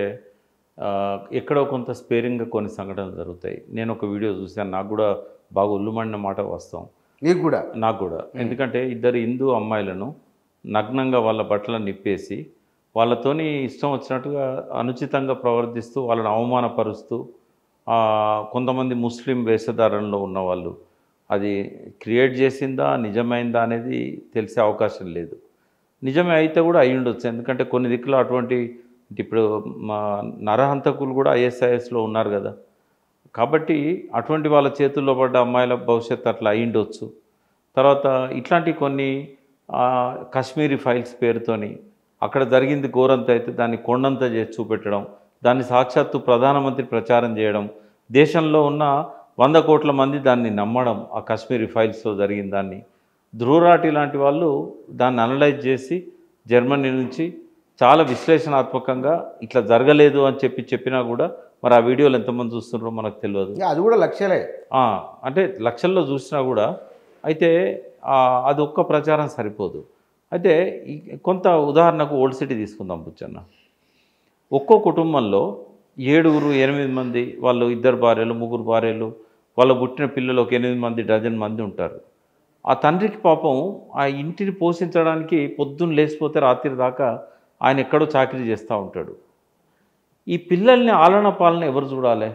S2: ఎక్కడో కొంత స్పేరింగ్గా కొన్ని సంఘటనలు జరుగుతాయి. నేను ఒక వీడియో చూశాను, నాకు కూడా బాగా ఒళ్ళుమండిన మాట వాస్తవం. నాకు కూడా ఎందుకంటే ఇద్దరు హిందూ అమ్మాయిలను నగ్నంగా వాళ్ళ బట్టలను నిప్పేసి వాళ్ళతోని ఇష్టం వచ్చినట్టుగా అనుచితంగా ప్రవర్తిస్తూ వాళ్ళని అవమానపరుస్తూ కొంతమంది ముస్లిం వేషధారణలో ఉన్నవాళ్ళు అది క్రియేట్ చేసిందా నిజమైందా అనేది తెలిసే అవకాశం లేదు. నిజమే అయితే కూడా అయి ఉండొచ్చు, ఎందుకంటే కొన్ని దిక్కులు అటువంటి ఇప్పుడు మా నరహంతకులు కూడా ఐఎస్ఐఎస్లో ఉన్నారు కదా, కాబట్టి అటువంటి వాళ్ళ చేతుల్లో పడ్డ అమ్మాయిల భవిష్యత్తు అట్లా అయ్యిండొచ్చు. తర్వాత ఇట్లాంటి కొన్ని కాశ్మీరీ ఫైల్స్ పేరుతోని అక్కడ జరిగింది ఘోరంత అయితే దాన్ని కొండంత చేసి చూపెట్టడం, దాన్ని సాక్షాత్తు ప్రధానమంత్రి ప్రచారం చేయడం, దేశంలో ఉన్న 100 కోట్ల మంది దాన్ని నమ్మడం, ఆ కాశ్మీరీ ఫైల్స్లో జరిగిన దాన్ని. ధ్రువరాటి లాంటి వాళ్ళు దాన్ని అనలైజ్ చేసి జర్మనీ నుంచి చాలా విశ్లేషణాత్మకంగా ఇట్లా జరగలేదు అని చెప్పినా కూడా మరి ఆ వీడియోలు ఎంతమంది చూస్తున్నారో మనకు తెలియదు.
S1: అది కూడా లక్షలే,
S2: అంటే లక్షల్లో చూసినా కూడా అయితే అది ఒక్క ప్రచారం సరిపోదు. అయితే కొంత ఉదాహరణకు ఓల్డ్ సిటీ తీసుకుందాం బుచ్చన్న. ఒక్కో కుటుంబంలో 7-8 మంది, వాళ్ళు 2 భార్యలు 3 భార్యలు, వాళ్ళ పుట్టిన పిల్లలు ఒక 8 మంది, డజన్ మంది ఉంటారు. ఆ తండ్రికి పాపం ఆ ఇంటిని పోషించడానికి పొద్దున్న లేచిపోతే రాత్రి దాకా ఆయన ఎక్కడో చాకరీ చేస్తూ ఉంటాడు. ఈ పిల్లల్ని ఆలన పాలన ఎవరు చూడాలి?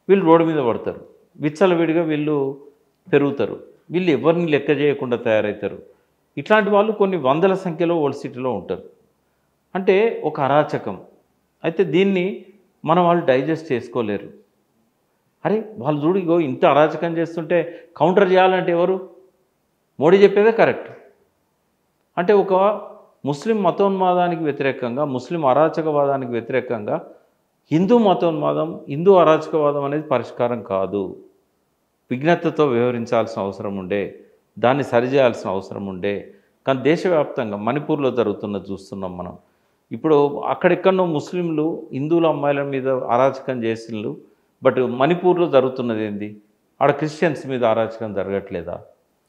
S2: వీళ్ళు రోడ్డు మీద పడతారు, విచ్చలవిడిగా వీళ్ళు పెరుగుతారు, వీళ్ళు ఎవరిని లెక్క చేయకుండా తయారవుతారు. ఇట్లాంటి వాళ్ళు కొన్ని వందల సంఖ్యలో ఓల్డ్ సిటీలో ఉంటారు. అంటే ఒక అరాచకం. అయితే దీన్ని మన వాళ్ళు డైజెస్ట్ చేసుకోలేరు. అరే వాళ్ళు చూడిగో ఇంత అరాచకం చేస్తుంటే కౌంటర్ చేయాలంటే ఎవరు? మోడీ చెప్పేదే కరెక్ట్. అంటే ఒక ముస్లిం మతోన్మాదానికి వ్యతిరేకంగా, ముస్లిం అరాచకవాదానికి వ్యతిరేకంగా హిందూ మతోన్మాదం, హిందూ అరాచకవాదం అనేది పరిష్కారం కాదు. విజ్ఞతతో వ్యవహరించాల్సిన అవసరం ఉండే, దాన్ని సరిచేయాల్సిన అవసరం ఉండే. కానీ దేశవ్యాప్తంగా మణిపూర్లో జరుగుతున్నది చూస్తున్నాం మనం. ఇప్పుడు అక్కడెక్కడో ముస్లింలు హిందువుల అమ్మాయిల మీద అరాచకం చేసిండ్రు, బట్ మణిపూర్లో జరుగుతున్నది ఏంది? ఆడ క్రిస్టియన్స్ మీద అరాచకం జరగట్లేదా?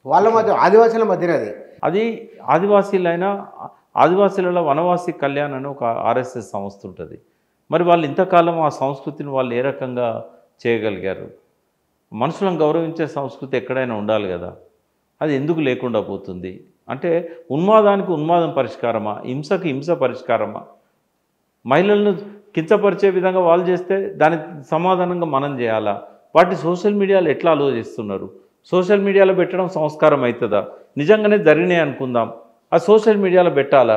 S1: వాళ్ళ మధ్య ఆదివాసీల మధ్యనే
S2: అది ఆదివాసీలలో వనవాసి కళ్యాణ్ అని ఒక ఆర్ఎస్ఎస్ సంస్థ ఉంటుంది. మరి వాళ్ళు ఇంతకాలం ఆ సంస్కృతిని వాళ్ళు ఏ రకంగా చేయగలిగారు? మనుషులను గౌరవించే సంస్కృతి ఎక్కడైనా ఉండాలి కదా, అది ఎందుకు లేకుండా పోతుంది? అంటే ఉన్మాదానికి ఉన్మాదం పరిష్కారమా, హింసకు హింస పరిష్కారమా? మహిళలను కించపరిచే విధంగా వాళ్ళు చేస్తే దానికి సమాధానంగా మనం చేయాలా? వాటి సోషల్ మీడియాలో ఎట్లా ఆలోచిస్తున్నారు? సోషల్ మీడియాలో పెట్టడం సంస్కారం అవుతుందా? నిజంగానే జరిగినాయి అనుకుందాం, ఆ సోషల్ మీడియాలో పెట్టాలా?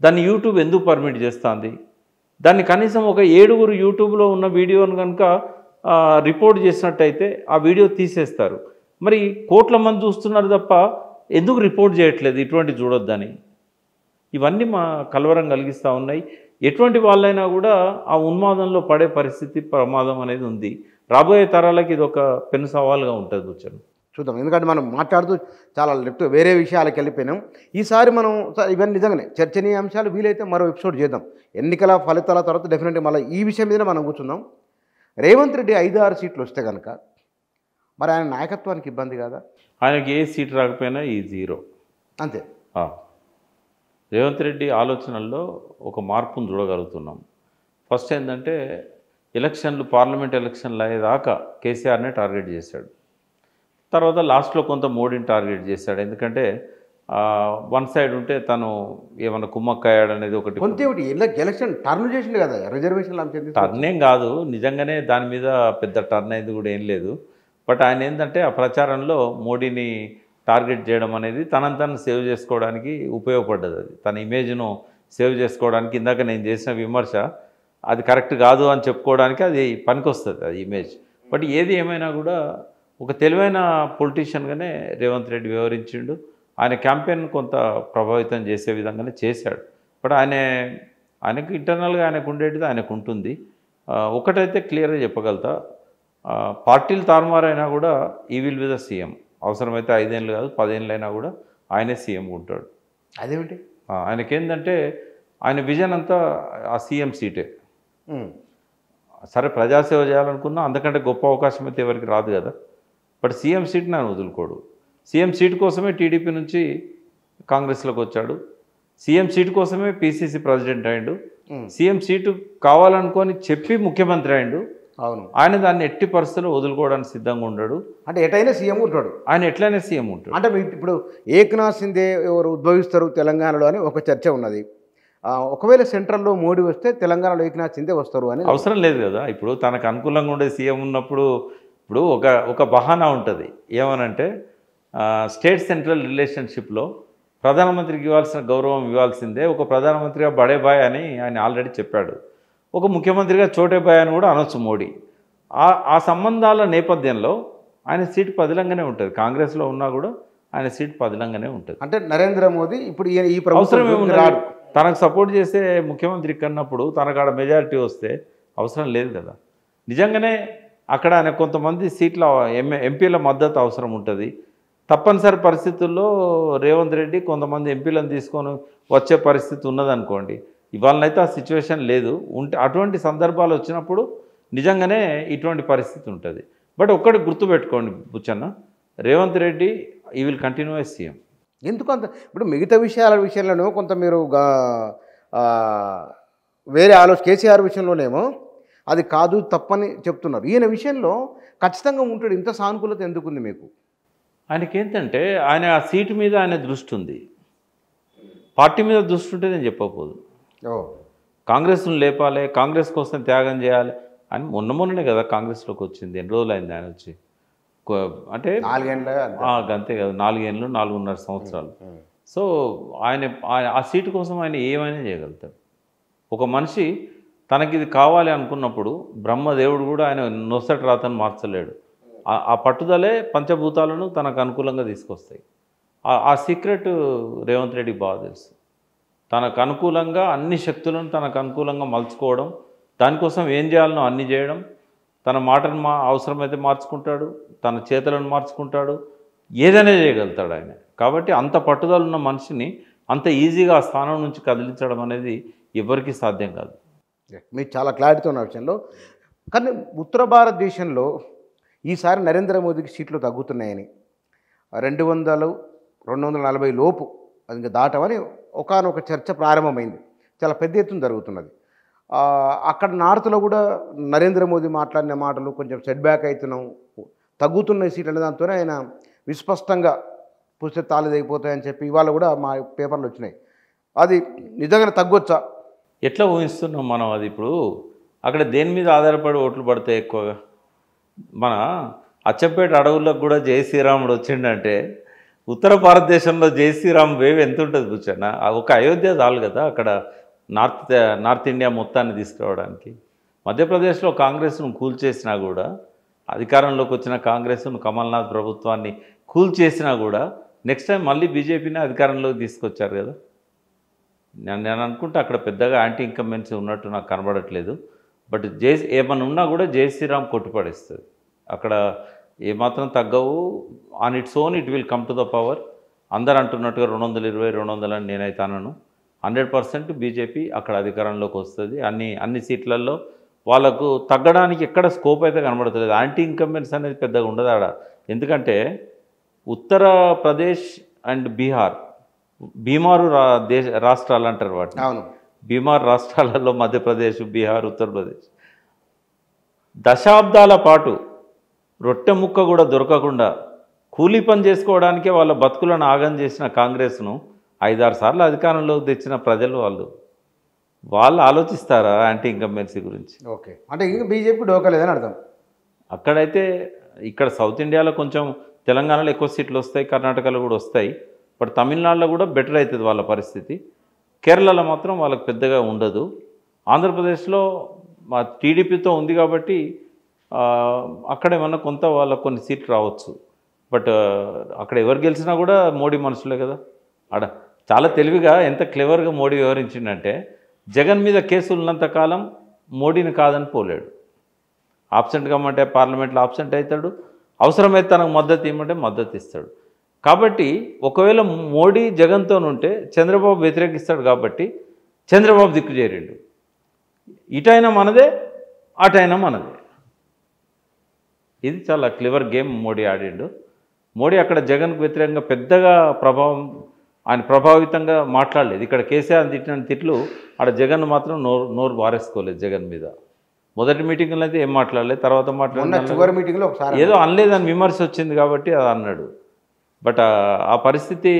S2: దాన్ని యూట్యూబ్ ఎందుకు పర్మిట్ చేస్తుంది? దాన్ని కనీసం ఒక 7 యూట్యూబ్లో ఉన్న వీడియోను కనుక రిపోర్ట్ చేసినట్టయితే ఆ వీడియో తీసేస్తారు. మరి కోట్ల మంది చూస్తున్నారు తప్ప ఎందుకు రిపోర్ట్ చేయట్లేదు ఇటువంటి చూడొద్దని? ఇవన్నీ మా కలవరం కలిగిస్తూ ఉన్నాయి. ఎటువంటి వాళ్ళైనా కూడా ఆ ఉన్మాదంలో పడే పరిస్థితి, ప్రమాదం అనేది ఉంది. రాబోయే తరాలకి ఇది ఒక పెను సవాల్గా ఉంటుంది. వచ్చాను
S1: చూద్దాం, ఎందుకంటే మనం మాట్లాడుతూ చాలా వేరే విషయాలకు వెళ్ళిపోయినాం. ఈసారి మనం ఇవన్నీ నిజంగానే చర్చనీయాంశాలు, వీలైతే మరో ఎపిసోడ్ చేద్దాం. ఎన్నికల ఫలితాల తర్వాత డెఫినెట్గా మళ్ళీ ఈ విషయం మీద మనం కూర్చుందాం. రేవంత్ రెడ్డి 5-6 సీట్లు వస్తే కనుక మరి ఆయన నాయకత్వానికి ఇబ్బంది కాదా?
S2: ఆయనకి ఏ సీటు రాకపోయినా ఈ 0 అంతే. రేవంత్ రెడ్డి ఆలోచనల్లో ఒక మార్పును చూడగలుగుతున్నాం. ఫస్ట్ ఏంటంటే ఎలక్షన్లు, పార్లమెంట్ ఎలక్షన్లు అయ్యేదాకా కేసీఆర్నే టార్గెట్ చేశాడు. తర్వాత లాస్ట్లో కొంత మోడీని టార్గెట్ చేశాడు. ఎందుకంటే వన్ సైడ్ ఉంటే తను ఏమన్నా కుమ్మక్కయ్యాడు అనేది ఒకటి.
S1: ఎలక్షన్ టర్న్ చేసిండు కదా, రిజర్వేషన్
S2: టర్న్ ఏం కాదు, నిజంగానే దాని మీద పెద్ద టర్న్ అయింది కూడా ఏం లేదు. బట్ ఆయన ఏంటంటే ఆ ప్రచారంలో మోడీని టార్గెట్ చేయడం అనేది తనను సేవ్ చేసుకోవడానికి ఉపయోగపడ్డది. అది తన ఇమేజ్ను సేవ్ చేసుకోవడానికి. ఇందాక నేను చేసిన విమర్శ, అది కరెక్ట్ కాదు అని చెప్పుకోవడానికి అది పనికొస్తుంది అది ఇమేజ్. బట్ ఏది ఏమైనా కూడా ఒక తెలివైన పొలిటీషియన్గానే రేవంత్ రెడ్డి వ్యవహరించిండు. ఆయన క్యాంపెయిన్ కొంత ప్రభావితం చేసే విధంగానే చేశాడు. బట్ ఆయనకు ఇంటర్నల్గా ఆయనకు ఉండేటిది ఆయనకు ఉంటుంది. ఒకటైతే క్లియర్గా చెప్పగలుగుతా, పార్టీలు తారుమారైనా కూడా ఈ విల్ బి ద సీఎం. అవసరమైతే 5 ఏళ్ళు కాదు 10 ఏళ్ళు అయినా కూడా ఆయనే సీఎం ఉంటాడు.
S1: అదేమిటి
S2: ఆయనకేందంటే ఆయన విజన్ అంతా ఆ సీఎం సీటే. సరే ప్రజాసేవ చేయాలనుకున్నా అందుకంటే గొప్ప అవకాశం అయితే ఎవరికి రాదు కదా. బట్ సీఎం సీట్ని ఆయన వదులుకోడు. సీఎం సీట్ కోసమే టీడీపీ నుంచి కాంగ్రెస్లోకి వచ్చాడు. సీఎం సీట్ కోసమే పీసీసీ ప్రెసిడెంట్ అయ్యిండు. సీఎం సీటు కావాలనుకొని చెప్పి ముఖ్యమంత్రి అయ్యిండు.
S1: అవును,
S2: ఆయన దాన్ని ఎట్టి పరిస్థితుల్లో వదులుకోవడానికి సిద్ధంగా ఉన్నాడు.
S1: అంటే ఎటైనా సీఎం ఉంటాడు,
S2: ఆయన ఎట్లయినా సీఎం ఉంటాడు.
S1: అంటే ఇప్పుడు ఏక్నాథ్ సింధే ఎవరు ఉద్భవిస్తారు తెలంగాణలో అని ఒక చర్చ ఉన్నది. ఒకవేళ సెంట్రల్లో మోడీ వస్తే తెలంగాణలో ఏక్నాథ్ సింధే వస్తారు అని
S2: అవసరం లేదు కదా. ఇప్పుడు తనకు అనుకూలంగా ఉండే సీఎం ఉన్నప్పుడు ఇప్పుడు ఒక బహానా ఉంటుంది. ఏమనంటే స్టేట్ సెంట్రల్ రిలేషన్షిప్లో ప్రధానమంత్రికి ఇవ్వాల్సిన గౌరవం ఇవ్వాల్సిందే. ఒక ప్రధానమంత్రిగా బడే బాయ్ అని ఆయన ఆల్రెడీ చెప్పాడు. ఒక ముఖ్యమంత్రిగా చోటే బాయ్ అని కూడా అనొచ్చు మోడీ. ఆ సంబంధాల నేపథ్యంలో ఆయన సీటు పదిలంగానే ఉంటుంది. కాంగ్రెస్లో ఉన్నా కూడా ఆయన సీటు పదిలంగానే ఉంటుంది.
S1: అంటే నరేంద్ర మోదీ ఇప్పుడు ఈ
S2: అవసరం
S1: ప్రభుత్వం
S2: రాడు. తనకు సపోర్ట్ చేసే ముఖ్యమంత్రి కన్నప్పుడు తనకు ఆడ మెజారిటీ వస్తే అవసరం లేదు కదా. నిజంగానే అక్కడ ఆయన కొంతమంది సీట్ల ఎంపీల మద్దతు అవసరం ఉంటుంది. తప్పనిసరి పరిస్థితుల్లో రేవంత్ రెడ్డి కొంతమంది ఎంపీలను తీసుకొని వచ్చే పరిస్థితి ఉన్నదనుకోండి. ఇవాళనైతే ఆ సిచ్యువేషన్ లేదు. అటువంటి సందర్భాలు వచ్చినప్పుడు నిజంగానే ఇటువంటి పరిస్థితి ఉంటుంది. బట్ ఒక్కటి గుర్తుపెట్టుకోండి బుచ్చన్న, రేవంత్ రెడ్డి ఈ విల్ కంటిన్యూ యాజ్ సీఎం.
S1: ఎందుకంత ఇప్పుడు మిగతా విషయాలను కొంత మీరు వేరే కేసీఆర్ విషయంలోనేమో అది కాదు తప్పని చెప్తున్నారు. ఈయన విషయంలో ఖచ్చితంగా ఉంటాడు. ఇంత సానుకూలత ఎందుకుంది మీకు?
S2: ఆయనకేంటంటే ఆయన ఆ సీటు మీద ఆయన దృష్టి ఉంది. పార్టీ మీద దృష్టి ఉంటే నేను చెప్పకపోదు. కాంగ్రెస్ను లేపాలి, కాంగ్రెస్ కోసం త్యాగం చేయాలి అని మొన్ననే కదా కాంగ్రెస్లోకి వచ్చింది. ఎన్ని రోజులు అయింది ఆయన వచ్చి? అంటే
S1: 4 ఏళ్ళు
S2: అంతే కదా, 4 ఏళ్ళు 4.5 సంవత్సరాలు. సో ఆయన ఆ సీటు కోసం ఆయన ఏమైనా చేయగలుగుతాడు. ఒక మనిషి తనకి ఇది కావాలి అనుకున్నప్పుడు బ్రహ్మదేవుడు కూడా ఆయన నొసటి రాతను మార్చలేడు. ఆ పట్టుదలే పంచభూతాలను తనకు అనుకూలంగా తీసుకొస్తాయి. ఆ సీక్రెట్ రేవంత్ రెడ్డికి బాగా తెలుసు. తనకు అనుకూలంగా అన్ని శక్తులను తనకు అనుకూలంగా మలుచుకోవడం, దానికోసం ఏం చేయాలనో అన్నీ చేయడం, తన మాటను అవసరమైతే మార్చుకుంటాడు, తన చేతులను మార్చుకుంటాడు, ఏదైనా చేయగలుగుతాడు ఆయన. కాబట్టి అంత పట్టుదల ఉన్న మనిషిని అంత ఈజీగా ఆ స్థానం నుంచి కదిలించడం అనేది ఎవరికీ సాధ్యం కాదు.
S1: మీరు చాలా క్లారిటీ ఉన్న విషయంలో. కానీ ఉత్తర భారతదేశంలో ఈసారి నరేంద్ర మోదీకి సీట్లు తగ్గుతున్నాయని 200-240 లోపు అది ఇంకా దాటమని ఒకానొక చర్చ ప్రారంభమైంది. చాలా పెద్ద ఎత్తున జరుగుతున్నది. అక్కడ నార్త్లో కూడా నరేంద్ర మోదీ మాట్లాడిన మాటలు కొంచెం సెట్ బ్యాక్ అవుతున్నాం, తగ్గుతున్న సీట్లు అనే దాంతోనే ఆయన విస్పష్టంగా పుస్తక తాళి దిగిపోతాయని చెప్పి ఇవాళ కూడా మా పేపర్లు వచ్చినాయి. అది నిజంగానే తగ్గొచ్చా?
S2: ఎట్లా ఊహిస్తున్నాం మనం? అది ఇప్పుడు అక్కడ దేని మీద ఆధారపడి ఓట్లు పడతాయి ఎక్కువగా? మన అచ్చంపేట అడవులకు కూడా జై శ్రీరాముడు వచ్చిండంటే ఉత్తర భారతదేశంలో జై శ్రీరామ్ వేవ్ ఎంత ఉంటుంది కూర్చొన్న? ఒక అయోధ్య చాలు కదా అక్కడ నార్త్ ఇండియా మొత్తాన్ని తీసుకురావడానికి. మధ్యప్రదేశ్లో కాంగ్రెస్ను కూల్చేసినా కూడా, అధికారంలోకి వచ్చిన కాంగ్రెస్ను కమల్నాథ్ ప్రభుత్వాన్ని కూల్చేసినా కూడా నెక్స్ట్ టైం మళ్ళీ బీజేపీని అధికారంలోకి తీసుకొచ్చారు కదా. నేను అనుకుంటే అక్కడ పెద్దగా యాంటీ ఇన్కంబెన్సీ ఉన్నట్టు నాకు కనబడట్లేదు. బట్ ఏమన్నా ఉన్నా కూడా జై శ్రీరామ్ కొట్టుపడేస్తుంది. అక్కడ ఏమాత్రం తగ్గవు. On its own it will come to the power. అందరు అంటున్నట్టుగా 220-200 అని నేనైతే అనను. 100% బీజేపీ అక్కడ అధికారంలోకి వస్తుంది. అన్ని సీట్లలో వాళ్ళకు తగ్గడానికి ఎక్కడ స్కోప్ అయితే కనబడతలేదు. యాంటీ ఇన్కంబెన్స్ అనేది పెద్దగా ఉండదు ఆడ. ఎందుకంటే ఉత్తరప్రదేశ్ అండ్ బీమారు రాష్ట్రాలు అంటారు వాటిని.
S1: అవును,
S2: బీమార్ రాష్ట్రాలలో మధ్యప్రదేశ్, బీహార్, ఉత్తరప్రదేశ్ దశాబ్దాల పాటు రొట్టె ముక్క కూడా దొరకకుండా కూలీ పని చేసుకోవడానికే వాళ్ళ బతుకులను ఆగం చేసిన కాంగ్రెస్ను 5-6 సార్లు అధికారంలోకి తెచ్చిన ప్రజలు వాళ్ళు ఆలోచిస్తారా యాంటీ ఇన్కంబెన్సీ గురించి?
S1: ఓకే, అంటే ఇంకా బీజేపీ డోకలేదని అర్థం.
S2: అక్కడైతే ఇక్కడ సౌత్ ఇండియాలో కొంచెం తెలంగాణలో ఎక్కువ సీట్లు వస్తాయి, కర్ణాటకలో కూడా వస్తాయి. బట్ తమిళనాడులో కూడా బెటర్ అవుతుంది వాళ్ళ పరిస్థితి. కేరళలో మాత్రం వాళ్ళకి పెద్దగా ఉండదు. ఆంధ్రప్రదేశ్లో మా టీడీపీతో ఉంది కాబట్టి అక్కడ ఏమన్నా కొంత వాళ్ళకు కొన్ని సీట్లు రావచ్చు. బట్ అక్కడ ఎవరు గెలిచినా కూడా మోడీ మనుషులే కదా. ఆడ చాలా తెలివిగా ఎంత క్లెవర్గా మోడీ వివరించిందంటే, జగన్ మీద కేసులు ఉన్నంతకాలం మోడీని కాదని పోలేడు. ఆబ్సెంట్ కమ్మంటే పార్లమెంట్లో ఆబ్సెంట్ అవుతాడు, అవసరమైతే తనకు మద్దతు ఇవ్వమంటే మద్దతు ఇస్తాడు. కాబట్టి ఒకవేళ మోడీ జగన్తో ఉంటే చంద్రబాబు వ్యతిరేకిస్తాడు కాబట్టి చంద్రబాబు దిక్కు చేరిండు. ఇటైనా మనదే, అటైనా మనదే. ఇది చాలా క్లివర్ గేమ్ మోడీ ఆడిండు. మోడీ అక్కడ జగన్కు వ్యతిరేకంగా పెద్దగా ఆయన ప్రభావితంగా మాట్లాడలేదు. ఇక్కడ కేసీఆర్ తిట్టిన తిట్లు ఆడ జగన్ మాత్రం నోరు వారేసుకోలేదు జగన్ మీద. మొదటి మీటింగ్లో అయితే ఏం మాట్లాడలేదు, తర్వాత
S1: చివరి మీటింగ్లో ఒకసారి
S2: ఏదో అనలేదని విమర్శ వచ్చింది కాబట్టి అది అన్నాడు. బట్ ఆ పరిస్థితి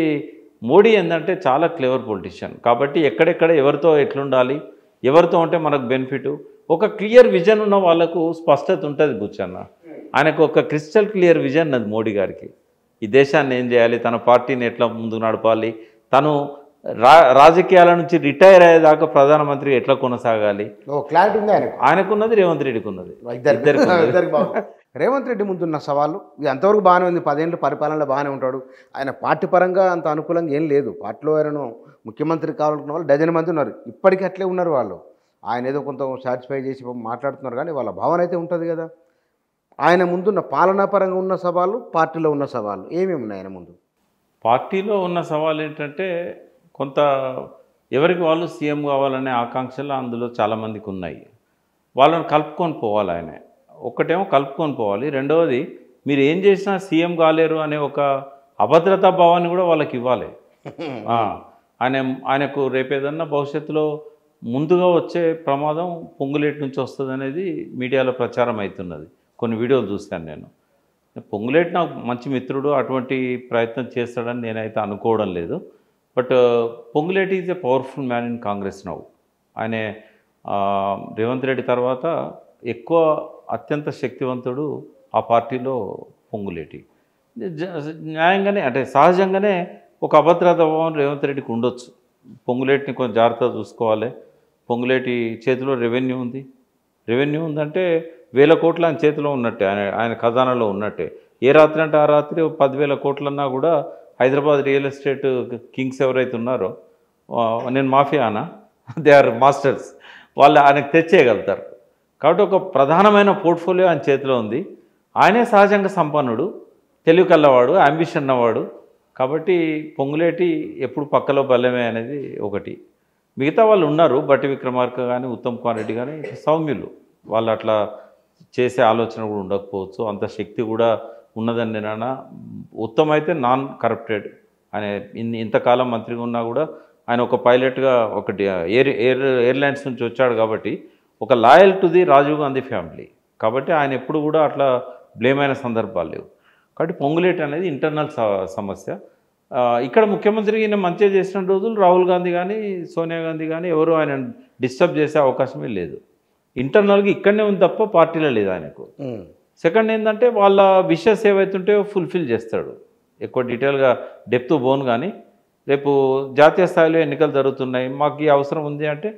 S2: మోడీ ఏంటంటే చాలా క్లెవర్ పొలిటీషియన్ కాబట్టి ఎక్కడెక్కడ ఎవరితో ఎట్లుండాలి, ఎవరితో ఉంటే మనకు బెనిఫిట్, ఒక క్లియర్ విజన్ ఉన్న వాళ్ళకు స్పష్టత ఉంటుంది. బుచ్చన్న ఆయనకు ఒక క్రిస్టల్ క్లియర్ విజన్ అది మోడీ గారికి. ఈ దేశాన్ని ఏం చేయాలి, తన పార్టీని ఎట్లా ముందుకు నడపాలి, తను రాజకీయాల నుంచి రిటైర్ అయ్యేదాకా ప్రధానమంత్రి ఎట్లా కొనసాగాలి,
S1: క్లారిటీ ఉంది
S2: ఆయనకున్నది, రేవంత్ రెడ్డికి ఉన్నది.
S1: రేవంత్ రెడ్డి ముందున్న సవాళ్ళు ఇది అంతవరకు బాగానే ఉంది. 10 ఏళ్ళు పరిపాలనలో బాగానే ఉంటాడు. ఆయన పార్టీ పరంగా అంత అనుకూలంగా ఏం లేదు. పార్టీలో ఆయనను ముఖ్యమంత్రి కావాలనుకున్న వాళ్ళు డజన్ మంది ఉన్నారు. ఇప్పటికీ అట్లే ఉన్నారు వాళ్ళు. ఆయన ఏదో కొంత సాటిస్ఫై చేసి మాట్లాడుతున్నారు కానీ వాళ్ళ భావన అయితే ఉంటుంది కదా. ఆయన ముందున్న పాలనాపరంగా ఉన్న సవాళ్ళు, పార్టీలో ఉన్న సవాళ్ళు ఏమేమి ఉన్నాయి ఆయన ముందు?
S2: పార్టీలో ఉన్న సవాళ్ళు ఏంటంటే, కొంత ఎవరికి వాళ్ళు సీఎం కావాలనే ఆకాంక్షలు అందులో చాలామందికి ఉన్నాయి. వాళ్ళని కలుపుకొని పోవాలి. ఆయన ఒక్కటేమో కలుపుకొని పోవాలి, రెండవది మీరు ఏం చేసినా సీఎం కాలేరు అనే ఒక అభద్రతా భావాన్ని కూడా వాళ్ళకి ఇవ్వాలి. ఆయనకు రేపేదన్నా భవిష్యత్తులో ముందుగా వచ్చే ప్రమాదం పొంగులేటి నుంచి వస్తుంది అనేది మీడియాలో ప్రచారం అవుతున్నది. కొన్ని వీడియోలు చూశాను నేను. పొంగులేటి నాకు మంచి మిత్రుడు, అటువంటి ప్రయత్నం చేస్తాడని నేనైతే అనుకోవడం లేదు. But Ponguleti is a powerful man in Congress now. ఆయన రేవంత్ రెడ్డి తర్వాత ఎక్కువ అత్యంత శక్తివంతుడు ఆ పార్టీలో పొంగులేటి. న్యాయంగానే అంటే సహజంగానే ఒక అభద్రత భావం రేవంత్ రెడ్డికి ఉండొచ్చు. పొంగులేటిని కొంచెం జాగ్రత్తగా చూసుకోవాలి. పొంగులేటి చేతిలో రెవెన్యూ ఉంది. రెవెన్యూ ఉందంటే 1000 కోట్లు ఆయన చేతిలో ఉన్నట్టే, ఆయన ఖజానాలో ఉన్నట్టే. ఏ రాత్రి అంటే ఆ రాత్రి 10,000 కోట్లన్నా కూడా హైదరాబాద్ రియల్ ఎస్టేట్ కింగ్స్ ఎవరైతే ఉన్నారో, నేను మాఫియానా, దే ఆర్ మాస్టర్స్, వాళ్ళు ఆయనకు తెచ్చేయగలుగుతారు. కాబట్టి ఒక ప్రధానమైన పోర్ట్ఫోలియో ఆయన చేతిలో ఉంది. ఆయనే సహజంగా సంపన్నుడు, తెలివి కల్లవాడు, అంబిషన్ ఉన్నవాడు. కాబట్టి పొంగులేటి ఎప్పుడు పక్కలో బల్లమే అనేది ఒకటి. మిగతా వాళ్ళు ఉన్నారు, బట్టి విక్రమార్క కానీ ఉత్తమ్ కుమార్ రెడ్డి కానీ సౌమ్యులు. వాళ్ళు అట్లా చేసే ఆలోచన కూడా ఉండకపోవచ్చు, అంత శక్తి కూడా ఉన్నదని నేనన్నా. ఉత్తమ్ అయితే నాన్ కరప్టెడ్. ఆయన ఇంతకాలం మంత్రిగా ఉన్నా కూడా ఆయన ఒక పైలట్గా ఒకటి ఎయిర్లైన్స్ నుంచి వచ్చాడు కాబట్టి ఒక loyal to the Rajiv Gandhi family. కాబట్టి ఆయన ఎప్పుడు కూడా అట్లా బ్లేమ్ అయిన సందర్భాలు లేవు. కాబట్టి పొంగులేటి అనేది ఇంటర్నల్ సమస్య. ఇక్కడ ముఖ్యమంత్రికి ఈయన మంచిగా చేసిన రోజులు రాహుల్ గాంధీ కానీ సోనియా గాంధీ కానీ ఎవరు ఆయన డిస్టర్బ్ చేసే అవకాశమే లేదు. ఇంటర్నల్గా ఇక్కడనే ఉంది తప్ప పార్టీలో లేదు ఆయనకు. సెకండ్ ఏంటంటే వాళ్ళ విషెస్ ఏవైతుంటాయో ఫుల్ఫిల్ చేస్తాడు. ఎక్కువ డీటెయిల్గా డెప్త్ బోన్ కానీ రేపు జాతీయ స్థాయిలో ఎన్నికలు జరుగుతున్నాయి, మాకు ఈ అవసరం ఉంది అంటే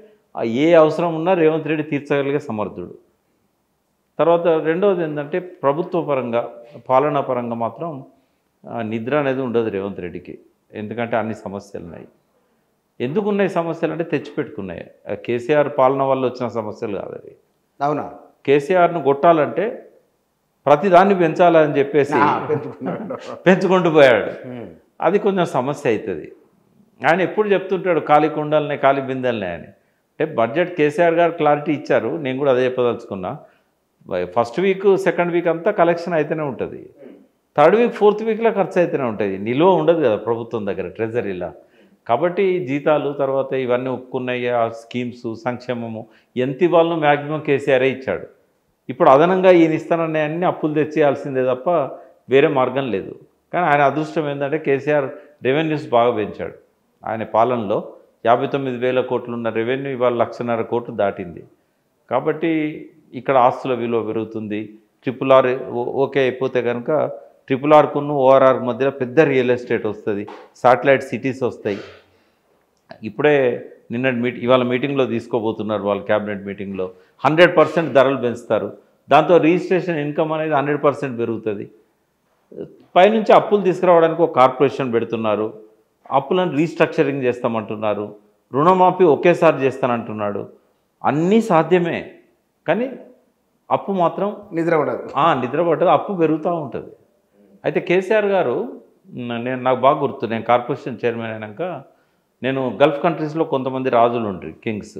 S2: ఏ అవసరం ఉన్నా రేవంత్ రెడ్డి తీర్చగలిగే సమర్థుడు. తర్వాత రెండవది ఏంటంటే ప్రభుత్వ పరంగా పాలనా పరంగా మాత్రం నిద్ర అనేది ఉండదు రేవంత్ రెడ్డికి. ఎందుకంటే అన్ని సమస్యలు ఉన్నాయి. ఎందుకు ఉన్నాయి సమస్యలు అంటే తెచ్చిపెట్టుకున్నాయి. కేసీఆర్ పాలన వల్ల వచ్చిన సమస్యలు కాదు అవి.
S1: అవునా?
S2: కేసీఆర్ను కొట్టాలంటే ప్రతిదాన్ని పెంచాలని చెప్పేసి పెంచుకుంటూ పోయాడు. అది కొంచెం సమస్య అవుతుంది. ఆయన ఎప్పుడు చెప్తుంటాడు ఖాళీ కుండలనే ఖాళీ బిందెలనే అని. అంటే బడ్జెట్ కేసీఆర్ గారు క్లారిటీ ఇచ్చారు, నేను కూడా అదే చెప్పదలుచుకున్నా. ఫస్ట్ వీక్ సెకండ్ వీక్ అంతా కలెక్షన్ అయితేనే ఉంటుంది, థర్డ్ వీక్ ఫోర్త్ వీక్లో ఖర్చు అయితేనే ఉంటుంది. నిల్వ ఉండదు కదా ప్రభుత్వం దగ్గర ట్రెజరీలా. కాబట్టి జీతాలు తర్వాత ఇవన్నీ ఒప్పుకున్నాయి, ఆ స్కీమ్స్ సంక్షేమము ఎంత ఇవ్వాలనో మ్యాక్సిమం కేసీఆరే ఇచ్చాడు. ఇప్పుడు అదనంగా ఈయన ఇస్తాననే అన్ని అప్పులు తెచ్చేయాల్సిందే తప్ప వేరే మార్గం లేదు. కానీ ఆయన అదృష్టం ఏంటంటే కేసీఆర్ రెవెన్యూస్ బాగా పెంచాడు. ఆయన పాలనలో 59,000 కోట్లు ఉన్న రెవెన్యూ ఇవాళ 1,50,000 కోట్లు దాటింది. కాబట్టి ఇక్కడ ఆస్తుల విలువ పెరుగుతుంది. RRR ఓకే అయిపోతే కనుక RRRకును ORR మధ్యలో పెద్ద రియల్ ఎస్టేట్ వస్తుంది, శాటిలైట్ సిటీస్ వస్తాయి. ఇప్పుడే ఇవాళ మీటింగ్లో తీసుకోబోతున్నారు వాళ్ళు క్యాబినెట్ మీటింగ్లో 100% ధరలు పెంచుతారు. దాంతో రిజిస్ట్రేషన్ ఇన్కమ్ అనేది 100% పెరుగుతుంది. పైనుంచి అప్పులు తీసుకురావడానికి ఒక కార్పొరేషన్ పెడుతున్నారు. అప్పులను రీస్ట్రక్చరింగ్ చేస్తామంటున్నారు. రుణమాఫీ ఒకేసారి చేస్తానంటున్నాడు. అన్నీ సాధ్యమే, కానీ అప్పు మాత్రం
S1: నిద్ర ఉండదు.
S2: నిద్ర పట్టదు, అప్పు పెరుగుతూ ఉంటుంది. అయితే కేసీఆర్ గారు, నాకు బాగా గుర్తు, నేను కార్పొరేషన్ చైర్మన్ అయినాక నేను గల్ఫ్ కంట్రీస్లో కొంతమంది రాజులు ఉండ్రి, కింగ్స్.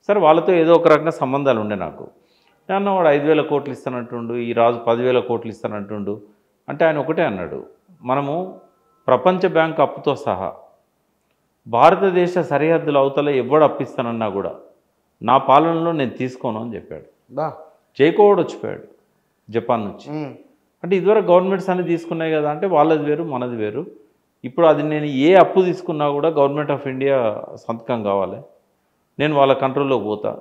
S2: సరే, వాళ్ళతో ఏదో ఒక రకంగా సంబంధాలు ఉండే నాకు. నేను వాడు 5,000 కోట్లు ఇస్తానంటుండు, ఈ రాజు 10,000 కోట్లు ఇస్తానంటుండు. అంటే ఆయన ఒకటే అన్నాడు, మనము ప్రపంచ బ్యాంక్ అప్పుతో సహా భారతదేశ సరిహద్దుల అవతల ఎవడు అప్పిస్తానన్నా కూడా నా పాలనలో నేను తీసుకోను అని చెప్పాడు. జైకోవాడు వచ్చిపోయాడు జపాన్ నుంచి. అంటే ఇదివరకు గవర్నమెంట్స్ అన్ని తీసుకున్నాయి కదా అంటే వాళ్ళది వేరు మనది వేరు. ఇప్పుడు అది నేను ఏ అప్పు తీసుకున్నా కూడా గవర్నమెంట్ ఆఫ్ ఇండియా సంతకం కావాలి, నేను వాళ్ళ కంట్రోల్లోకి పోతా,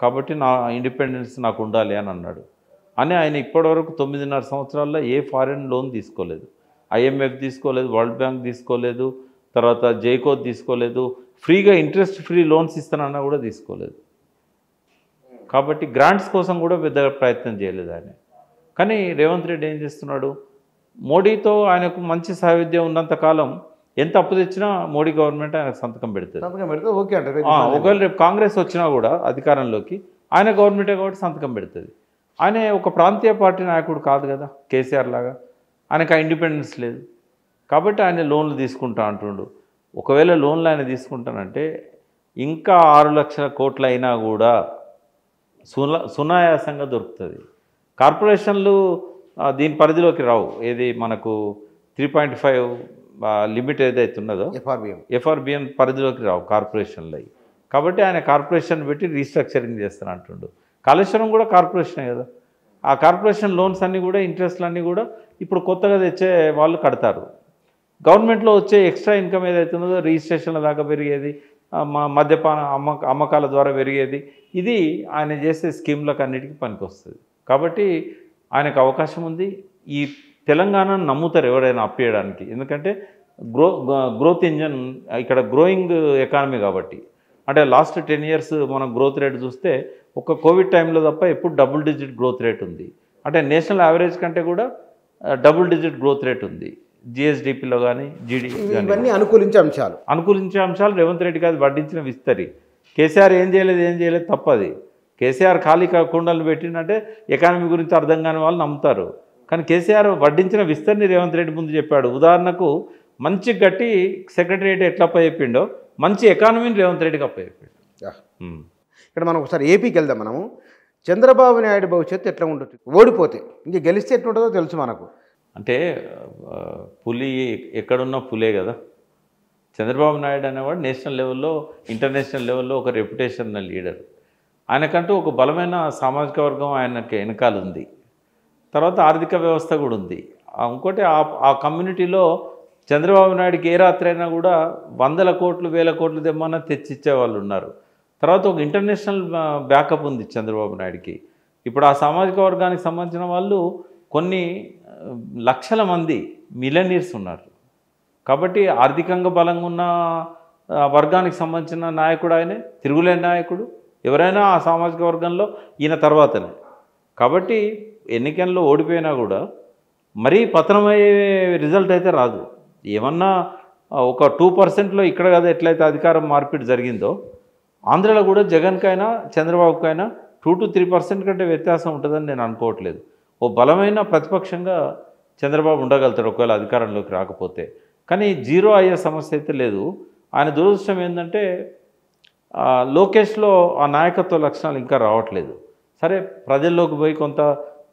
S2: కాబట్టి నా ఇండిపెండెన్స్ నాకు ఉండాలి అని అన్నాడు. అని ఆయన ఇప్పటివరకు 9.5 సంవత్సరాల్లో ఏ ఫారిన్ లోన్ తీసుకోలేదు. IMF తీసుకోలేదు, వరల్డ్ బ్యాంక్ తీసుకోలేదు, తర్వాత జైకో తీసుకోలేదు, ఫ్రీగా ఇంట్రెస్ట్ ఫ్రీ లోన్స్ ఇస్తానన్నా కూడా తీసుకోలేదు. కాబట్టి గ్రాంట్స్ కోసం కూడా పెద్దగా ప్రయత్నం చేయలేదు ఆయన. కానీ రేవంత్ రెడ్డి ఏం చేస్తున్నాడు, మోడీతో ఆయనకు మంచి సాహిత్యం ఉన్నంతకాలం ఎంత అప్పు తెచ్చినా మోడీ గవర్నమెంట్ ఆయనకు సంతకం పెడుతుంది. ఒకవేళ రేపు కాంగ్రెస్ వచ్చినా కూడా అధికారంలోకి ఆయన గవర్నమెంటే కాబట్టి సంతకం పెడుతుంది. ఆయన ఒక ప్రాంతీయ పార్టీ నాయకుడు కాదు కదా కేసీఆర్ లాగా, ఆయనకు ఆ ఇండిపెండెన్స్ లేదు. కాబట్టి ఆయన లోన్లు తీసుకుంటా అంటుండు. ఒకవేళ లోన్లు ఆయన తీసుకుంటానంటే ఇంకా 6 లక్షల కోట్లు అయినా కూడా సునాయాసంగా దొరుకుతుంది. కార్పొరేషన్లు దీని పరిధిలోకి రావు. ఏది మనకు 3.5 లిమిట్ ఏదైతే ఉన్నదో FRBM పరిధిలోకి రావు కార్పొరేషన్లు. కాబట్టి ఆయన కార్పొరేషన్ పెట్టి రీస్ట్రక్చరింగ్ చేస్తానంటుండు. కాళేశ్వరం కూడా కార్పొరేషనే కదా. ఆ కార్పొరేషన్ లోన్స్ అన్నీ కూడా ఇంట్రెస్ట్లు అన్నీ కూడా ఇప్పుడు కొత్తగా తెచ్చే వాళ్ళు కడతారు. గవర్నమెంట్లో వచ్చే ఎక్స్ట్రా ఇన్కమ్ ఏదైతే ఉన్నదో రిజిస్ట్రేషన్ల దాకా పెరిగేది, మద్యపాన అమ్మకాల ద్వారా పెరిగేది, ఇది ఆయన చేసే స్కీమ్లకు అన్నిటికీ పనికొస్తుంది. కాబట్టి ఆయనకు అవకాశం ఉంది. ఈ తెలంగాణను నమ్ముతారు ఎవరైనా అప్పేయడానికి. ఎందుకంటే గ్రోత్ ఇంజన్ ఇక్కడ గ్రోయింగ్ ఎకానమీ కాబట్టి. అంటే లాస్ట్ 10 years మనం గ్రోత్ రేట్ చూస్తే ఒక కోవిడ్ టైంలో తప్ప ఎప్పుడు డబుల్ డిజిట్ గ్రోత్ రేట్ ఉంది. అంటే నేషనల్ యావరేజ్ కంటే కూడా డబుల్ డిజిట్ గ్రోత్ రేట్ ఉంది GSDPలో కానీ GDP.
S1: ఇవన్నీ అనుకూలించే అంశాలు
S2: రేవంత్ రెడ్డి గారు వడ్డించిన విస్తరి. కేసీఆర్ ఏం చేయలేదు తప్పది. కేసీఆర్ ఖాళీ కుండలు పెట్టిందంటే ఎకానమీ గురించి అర్థం కాని వాళ్ళు నమ్ముతారు. కానీ కేసీఆర్ వడ్డించిన విస్తరిని రేవంత్ రెడ్డి ముందు చెప్పాడు. ఉదాహరణకు మంచి గట్టి సెక్రటరియట్ ఎట్లా అప్పచెప్పిండో మంచి ఎకానమీని రేవంత్ రెడ్డికి అప్పచెప్పాడు.
S1: ఇక్కడ మనం ఒకసారి ఏపీకి వెళ్దాం. మనము చంద్రబాబు నాయుడు భవిష్యత్తు ఎట్లా ఉంటుంది, ఓడిపోతే ఇంక గెలిస్తే ఎట్లుంటుందో తెలుసు మనకు.
S2: అంటే పులి ఎక్కడున్నా పులే కదా. చంద్రబాబు నాయుడు అనేవాడు నేషనల్ లెవెల్లో ఇంటర్నేషనల్ లెవెల్లో ఒక రెప్యుటేషన్ లీడర్. ఆయనకంటూ ఒక బలమైన సామాజిక వర్గం ఆయనకి వెనకాల ఉంది. తర్వాత ఆర్థిక వ్యవస్థ కూడా ఉంది. ఇంకోటి ఆ కమ్యూనిటీలో చంద్రబాబు నాయుడికి ఏ రాత్రి అయినా కూడా 100 కోట్లు 1000 కోట్లు తెమ్మన్నా తెచ్చిచ్చే వాళ్ళు ఉన్నారు. తర్వాత ఒక ఇంటర్నేషనల్ బ్యాకప్ ఉంది చంద్రబాబు నాయుడికి. ఇప్పుడు ఆ సామాజిక వర్గానికి సంబంధించిన వాళ్ళు కొన్ని లక్షల మంది మిలియనీర్స్ ఉన్నారు. కాబట్టి ఆర్థికంగా బలంగా ఉన్న వర్గానికి సంబంధించిన నాయకుడు ఆయనే, తిరుగులేని నాయకుడు. ఎవరైనా ఆ సామాజిక వర్గంలో ఈయన తర్వాతనే. కాబట్టి ఎన్నికల్లో ఓడిపోయినా కూడా మరీ పతనమయ్యే రిజల్ట్ అయితే రాదు. ఏమన్నా ఒక 2%లో ఇక్కడ కదా ఎట్లయితే అధికారం మార్పిడి జరిగిందో ఆంధ్రలో కూడా జగన్కైనా చంద్రబాబుకైనా 2 to 3% కంటే వ్యత్యాసం ఉంటుందని నేను అనుకోవట్లేదు. ఓ బలమైన ప్రతిపక్షంగా చంద్రబాబు ఉండగలుగుతాడు ఒకవేళ అధికారంలోకి రాకపోతే. కానీ జీరో అయ్యే సమస్య అయితే లేదు. ఆయన దురదృష్టం ఏంటంటే లోకేష్లో ఆ నాయకత్వ లక్షణాలు ఇంకా రావట్లేదు. సరే, ప్రజల్లోకి పోయి కొంత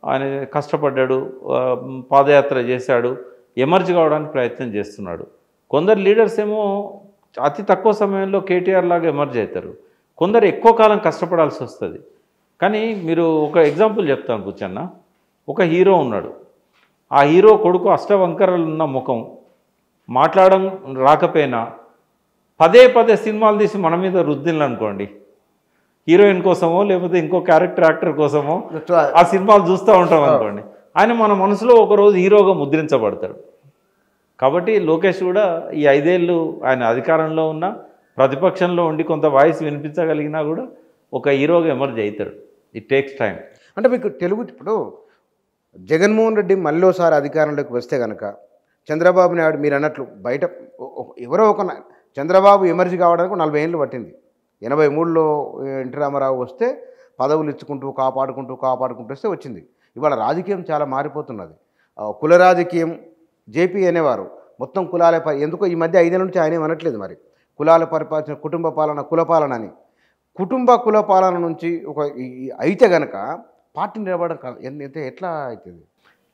S2: ఆయన కష్టపడ్డాడు, పాదయాత్ర చేశాడు, ఎమర్జ్ కావడానికి ప్రయత్నం చేస్తున్నాడు. కొందరు లీడర్స్ ఏమో అతి తక్కువ సమయంలో కేటీఆర్ లాగా ఎమర్జ్ అవుతారు, కొందరు ఎక్కువ కాలం కష్టపడాల్సి వస్తుంది. కానీ మీరు ఒక ఎగ్జాంపుల్ చెప్తాను కూర్చొన్న. ఒక హీరో ఉన్నాడు. ఆ హీరో కొడుకు అష్టవంకరలు ఉన్న ముఖం, మాట్లాడడం రాకపోయినా పదే సినిమాలు తీసి మన మీద రుద్దిన్లు అనుకోండి, హీరోయిన్ కోసమో లేకపోతే ఇంకో క్యారెక్టర్ యాక్టర్ కోసమో ఆ సినిమాలు చూస్తూ ఉంటాం అనుకోండి, ఆయన మన మనసులో ఒకరోజు హీరోగా ముద్రించబడతాడు. కాబట్టి లోకేష్ కూడా ఈ 5 ఏళ్ళు ఆయన అధికారంలో ఉన్న ప్రతిపక్షంలో ఉండి కొంత వాయిస్ వినిపించగలిగినా కూడా ఒక హీరోగా ఎమర్జ్ అవుతాడు. It takes time.
S1: అంటే మీకు తెలుగు ఇప్పుడు జగన్మోహన్ రెడ్డి మళ్ళీసారి అధికారంలోకి వస్తే కనుక చంద్రబాబు నాయుడు మీరు అన్నట్లు బయట ఎవరో ఒక చంద్రబాబు ఎమర్జీ కావడానికి 40 ఏళ్ళు పట్టింది. 83లో ఎన్టీ రామారావు వస్తే పదవులు ఇచ్చుకుంటూ కాపాడుకుంటూ వస్తే వచ్చింది. ఇవాళ రాజకీయం చాలా మారిపోతున్నది. కుల రాజకీయం జేపీ అనేవారు మొత్తం కులాలపై, ఎందుకో ఈ మధ్య 5 ఏళ్ళ నుంచి ఆయన ఏమనట్లేదు మరి కులాల పరిపాలన, కుటుంబ పాలన, కులపాలన అని. కుల పాలన నుంచి ఒక అయితే గనక పార్టీ నిలబడడం ఎంత ఎట్లా అవుతుంది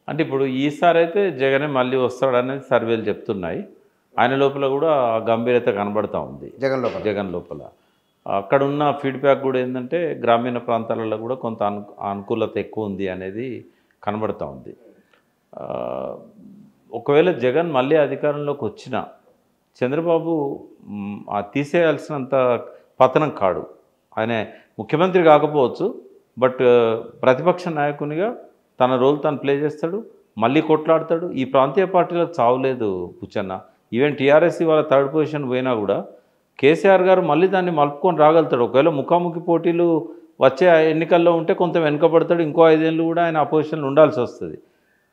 S2: అంటే ఇప్పుడు ఈసారి అయితే జగనే మళ్ళీ వస్తాడనేది సర్వేలు చెప్తున్నాయి. ఆయన లోపల కూడా గంభీరత కనబడతా ఉంది. జగన్ లోపల అక్కడ ఉన్న ఫీడ్బ్యాక్ కూడా ఏంటంటే గ్రామీణ ప్రాంతాలలో కూడా కొంత అనుకూలత ఎక్కువ ఉంది అనేది కనబడతా ఉంది. ఒకవేళ జగన్ మళ్ళీ అధికారంలోకి వచ్చినా చంద్రబాబు తీసేయాల్సినంత పతనం కాడు. ఆయన ముఖ్యమంత్రి కాకపోవచ్చు, బట్ ప్రతిపక్ష నాయకునిగా తన రోల్ తను ప్లే చేస్తాడు, మళ్ళీ కొట్లాడతాడు. ఈ ప్రాంతీయ పార్టీలకు చావులేదు పుచ్చన్న. ఈవెన్ టీఆర్ఎస్ వాళ్ళ 3rd పొజిషన్ పోయినా కూడా కేసీఆర్ గారు మళ్ళీ దాన్ని మలుపుకొని రాగలుగుతాడు. ఒకవేళ ముఖాముఖి పోటీలు వచ్చే ఎన్నికల్లో ఉంటే కొంత వెనుకబడతాడు. ఇంకో 5 ఏళ్ళు కూడా ఆయన అపోజిషన్లో ఉండాల్సి వస్తుంది.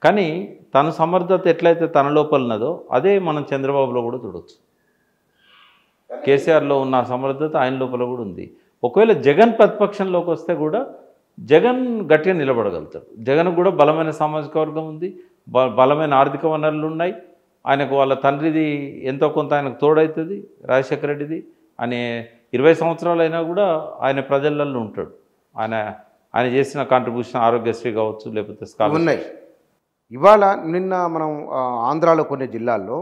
S2: కానీ తన సమర్థత ఎట్లయితే తన లోపల ఉన్నదో అదే మనం చంద్రబాబులో కూడా చూడవచ్చు. కేసీఆర్లో ఉన్న సమర్థత ఆయన లోపల కూడా ఉంది. ఒకవేళ జగన్ ప్రతిపక్షంలోకి వస్తే కూడా జగన్ గట్టిగా నిలబడగలుగుతాడు. జగన్ కూడా బలమైన సామాజిక వర్గం ఉంది, బలమైన ఆర్థిక వనరులు ఉన్నాయి. ఆయనకు వాళ్ళ తండ్రిది ఎంతో కొంత ఆయనకు తోడవుతుంది, రాజశేఖర రెడ్డిది. ఆయన 20 సంవత్సరాలు అయినా కూడా ఆయన ప్రజలలో ఉంటాడు. ఆయన చేసిన కాంట్రిబ్యూషన్ ఆరోగ్యశ్రీ కావచ్చు, లేకపోతే స్కాలర్షిప్
S1: ఉన్నాయి. ఇవాళ నిన్న మనం ఆంధ్రాలో కొన్ని జిల్లాల్లో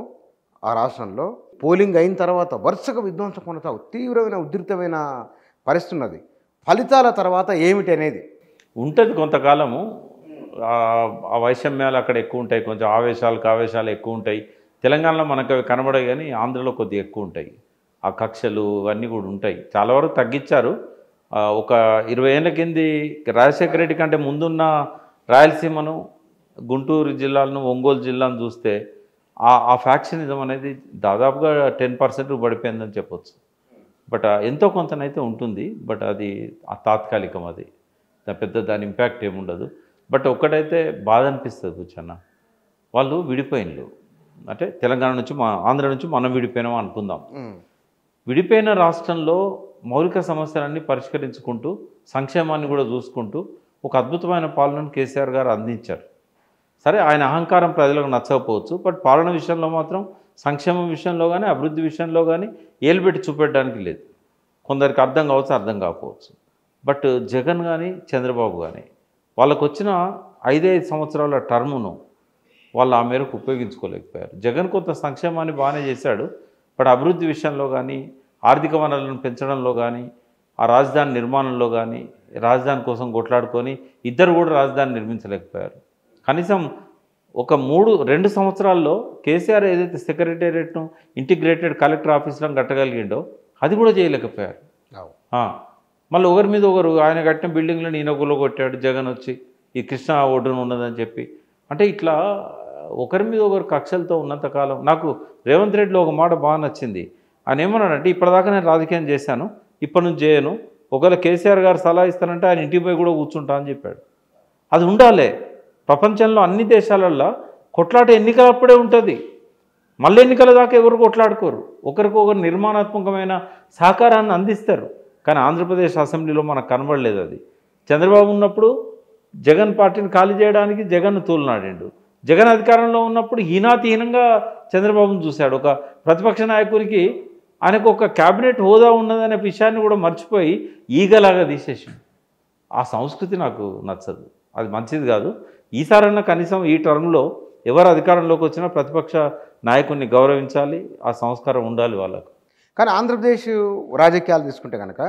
S1: ఆ రాష్ట్రంలో పోలింగ్ అయిన తర్వాత వరుసగా విధ్వంసం కొనసాగు తీవ్రమైన ఉధృతమైన పరిస్థితి ఉన్నది. ఫలితాల తర్వాత ఏమిటి అనేది
S2: ఉంటుంది. కొంతకాలము ఆ వైషమ్యాలు అక్కడ ఎక్కువ ఉంటాయి, కొంచెం ఆవేశాలు ఎక్కువ ఉంటాయి. తెలంగాణలో మనకు అవి కనబడాయి, కానీ ఆంధ్రలో కొద్దిగా ఎక్కువ ఉంటాయి. ఆ కక్షలు ఇవన్నీ కూడా ఉంటాయి. చాలా వరకు తగ్గించారు. ఒక 20 ఏళ్ళ కింది రాజశేఖర రెడ్డి కంటే ముందున్న రాయలసీమను, గుంటూరు జిల్లాలను, ఒంగోలు జిల్లాను చూస్తే ఆ ఫ్యాక్షనిజం అనేది దాదాపుగా 10% పడిపోయిందని చెప్పొచ్చు. బట్ ఎంతో కొంతనైతే ఉంటుంది. బట్ అది తాత్కాలికం, అది దాని ఇంపాక్ట్ ఏముండదు. బట్ ఒక్కటైతే బాధ అనిపిస్తుంది కూర్చొన్న, వాళ్ళు విడిపోయినలు. అంటే తెలంగాణ నుంచి ఆంధ్ర నుంచి మనం విడిపోయినాం అనుకుందాం. విడిపోయిన రాష్ట్రంలో మౌలిక సమస్యలన్నీ పరిష్కరించుకుంటూ సంక్షేమాన్ని కూడా చూసుకుంటూ ఒక అద్భుతమైన పాలనను కేసీఆర్ గారు అందించారు. సరే, ఆయన అహంకారం ప్రజలకు నచ్చకపోవచ్చు, బట్ పాలన విషయంలో మాత్రం సంక్షేమం విషయంలో కానీ అభివృద్ధి విషయంలో కానీ ఏలుబెట్టి చూపెట్టడానికి లేదు. కొందరికి అర్థం కావచ్చు, అర్థం కాకపోవచ్చు. బట్ జగన్ కానీ చంద్రబాబు కానీ వాళ్ళకు వచ్చిన 5 సంవత్సరాల టర్మును వాళ్ళు ఆ మేరకు ఉపయోగించుకోలేకపోయారు. జగన్ కొంత సంక్షేమాన్ని బాగానే చేశాడు, బట్ అభివృద్ధి విషయంలో కానీ ఆర్థిక వనరులను పెంచడంలో కానీ ఆ రాజధాని నిర్మాణంలో కానీ రాజధాని కోసం కొట్లాడుకొని ఇద్దరు కూడా రాజధాని నిర్మించలేకపోయారు. కనీసం ఒక 2 సంవత్సరాల్లో కేసీఆర్ ఏదైతే సెక్రటేరియట్ను ఇంటిగ్రేటెడ్ కలెక్టర్ ఆఫీసులను కట్టగలిగిండో అది కూడా చేయలేకపోయారు. మళ్ళీ ఒకరి మీద ఒకరు ఆయన కట్టిన బిల్డింగ్లను ఈయనొకలో కొట్టాడు జగన్ వచ్చి, ఈ కృష్ణా ఒడ్డున ఉన్నదని చెప్పి. అంటే ఇట్లా ఒకరి మీద ఒకరు కక్షలతో ఉన్నంతకాలం నాకు రేవంత్ రెడ్డిలో ఒక మాట బాగా నచ్చింది. ఆయన ఏమన్నాడంటే, ఇప్పటిదాకా నేను రాజకీయం చేశాను, ఇప్పటి నుంచి చేయను, ఒకవేళ కేసీఆర్ గారు సలహా ఇస్తానంటే ఆయన ఇంటికి పోయి కూడా కూర్చుంటా అని చెప్పాడు. అది ఉండాలి. ప్రపంచంలో అన్ని దేశాలల్లో కొట్లాట ఎన్నికలప్పుడే ఉంటుంది, మళ్ళీ ఎన్నికల దాకా ఎవరు కొట్లాడుకోరు. ఒకరికొకరు నిర్మాణాత్మకమైన సహకారాన్ని అందిస్తారు. కానీ ఆంధ్రప్రదేశ్ అసెంబ్లీలో మనకు కనబడలేదు. అది చంద్రబాబు ఉన్నప్పుడు జగన్ పార్టీని ఖాళీ చేయడానికి జగన్ను తోలునాడిండు. జగన్ అధికారంలో ఉన్నప్పుడు హీనాతిహీనంగా చంద్రబాబును చూశాడు. ఒక ప్రతిపక్ష నాయకునికి ఆయనకు ఒక క్యాబినెట్ హోదా ఉన్నదనే విషయాన్ని కూడా మర్చిపోయి ఈగలాగా తీసేసిండు. ఆ సంస్కృతి నాకు నచ్చదు, అది మంచిది కాదు. ఈసారన్నా కనీసం ఈ టర్మ్లో ఎవరు అధికారంలోకి వచ్చినా ప్రతిపక్ష నాయకుడిని గౌరవించాలి, ఆ సంస్కారం ఉండాలి వాళ్ళకు.
S1: కానీ ఆంధ్రప్రదేశ్ రాజకీయాలు తీసుకుంటే కనుక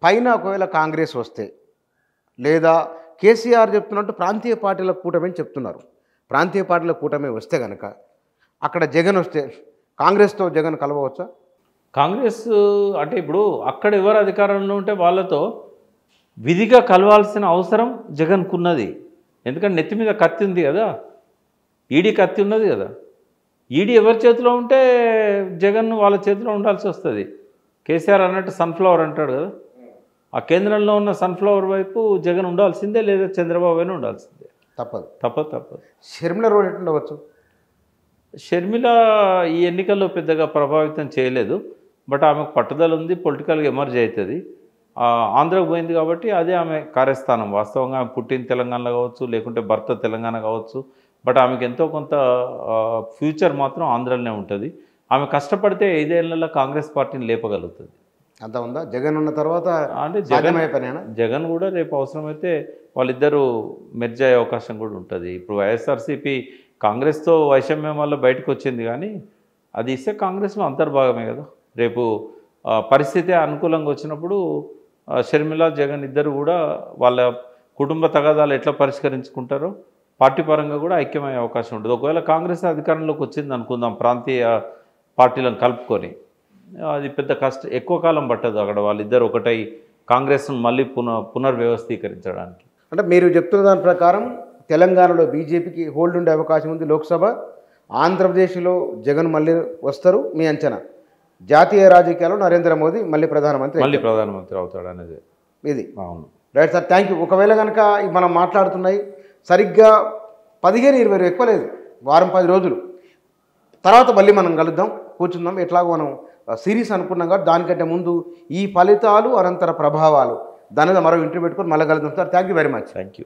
S1: పైన ఒకవేళ కాంగ్రెస్ వస్తే, లేదా కేసీఆర్ చెప్తున్నట్టు ప్రాంతీయ పార్టీల కూటమి అని చెప్తున్నారు, ప్రాంతీయ పార్టీల కూటమి వస్తే కనుక అక్కడ జగన్ వస్తే కాంగ్రెస్తో జగన్ కలవవచ్చా?
S2: కాంగ్రెస్ అంటే ఇప్పుడు అక్కడ ఎవరు అధికారంలో ఉంటే వాళ్ళతో విధిగా కలవాల్సిన అవసరం జగన్కున్నది. ఎందుకంటే నెత్తి మీద కత్తి ఉంది కదా, ఈడీ కత్తి ఉన్నది కదా. ఈడీ ఎవరి చేతిలో ఉంటే జగన్ వాళ్ళ చేతిలో ఉండాల్సి వస్తుంది. కేసీఆర్ అన్నట్టు సన్ఫ్లవర్ అంటాడు కదా, ఆ కేంద్రంలో ఉన్న సన్ఫ్లవర్ వైపు జగన్ ఉండాల్సిందే, లేదా చంద్రబాబు అయినా ఉండాల్సిందే. తప్పదు.
S1: షర్మిల రోల్ ఎట్లా ఉండవచ్చు?
S2: షర్మిల ఈ ఎన్నికల్లో పెద్దగా ప్రభావితం చేయలేదు. బట్ ఆమెకు పట్టుదల ఉంది, పొలిటికల్గా ఎమర్జ్ అవుతుంది. ఆంధ్రకు పోయింది కాబట్టి అదే ఆమె కార్యస్థానం. వాస్తవంగా ఆమె పుట్టిన తెలంగాణలో కావచ్చు, లేకుంటే భర్త తెలంగాణ కావచ్చు. బట్ ఆమెకు ఎంతో కొంత ఫ్యూచర్ మాత్రం ఆంధ్రలోనే ఉంటుంది. ఆమె కష్టపడితే 5 ఏళ్లలో కాంగ్రెస్ పార్టీని లేపగలుగుతుంది.
S1: అంత ఉందా? జగన్ ఉన్న తర్వాత
S2: అంటే జగన్ కూడా రేపు అవసరమైతే వాళ్ళిద్దరూ మెర్జ్ అయ్యే అవకాశం కూడా ఉంటుంది. ఇప్పుడు వైఎస్ఆర్సీపీ కాంగ్రెస్తో వైషమ్యం వల్ల బయటకు వచ్చింది, కానీ అది ఇస్తే కాంగ్రెస్లో అంతర్భాగమే కదా. రేపు పరిస్థితి అనుకూలంగా వచ్చినప్పుడు షర్మిల జగన్ ఇద్దరు కూడా వాళ్ళ కుటుంబ తగాదాలు ఎట్లా పరిష్కరించుకుంటారో పార్టీ పరంగా కూడా ఐక్యమయ్యే అవకాశం ఉంటుంది. ఒకవేళ కాంగ్రెస్ అధికారంలోకి వచ్చింది అనుకుందాం, ప్రాంతీయ పార్టీలను కలుపుకొని, అది పెద్ద ఎక్కువ కాలం పట్టదు అక్కడ వాళ్ళిద్దరు ఒకటై కాంగ్రెస్ను మళ్ళీ పునర్వ్యవస్థీకరించడానికి.
S1: అంటే మీరు చెప్తున్న దాని ప్రకారం తెలంగాణలో బీజేపీకి హోల్డ్ ఉండే అవకాశం ఉంది లోక్సభ, ఆంధ్రప్రదేశ్లో జగన్ మళ్ళీ వస్తారు మీ అంచనా, జాతీయ రాజకీయాల్లో నరేంద్ర మోదీ మళ్ళీ ప్రధానమంత్రి
S2: అవుతాడు అనేది
S1: ఇది.
S2: అవును.
S1: Right sir, thank you. ఒకవేళ కనుక మనం మాట్లాడుతున్నాయి సరిగ్గా 15-20 ఎక్కువ లేదు, వారం 10 రోజులు తర్వాత మళ్ళీ మనం కలుద్దాం, కూర్చుందాం. ఎట్లాగో మనం సిరీస్ అనుకున్నాం కాబట్టి దానికంటే ముందు ఈ ఫలితాలు అనంతర ప్రభావాలు దాని మీద మరో ఇంటర్వ్యూ పెట్టుకొని మళ్ళీ కలుద్దాం sir. Thank you very much.
S2: Thank you.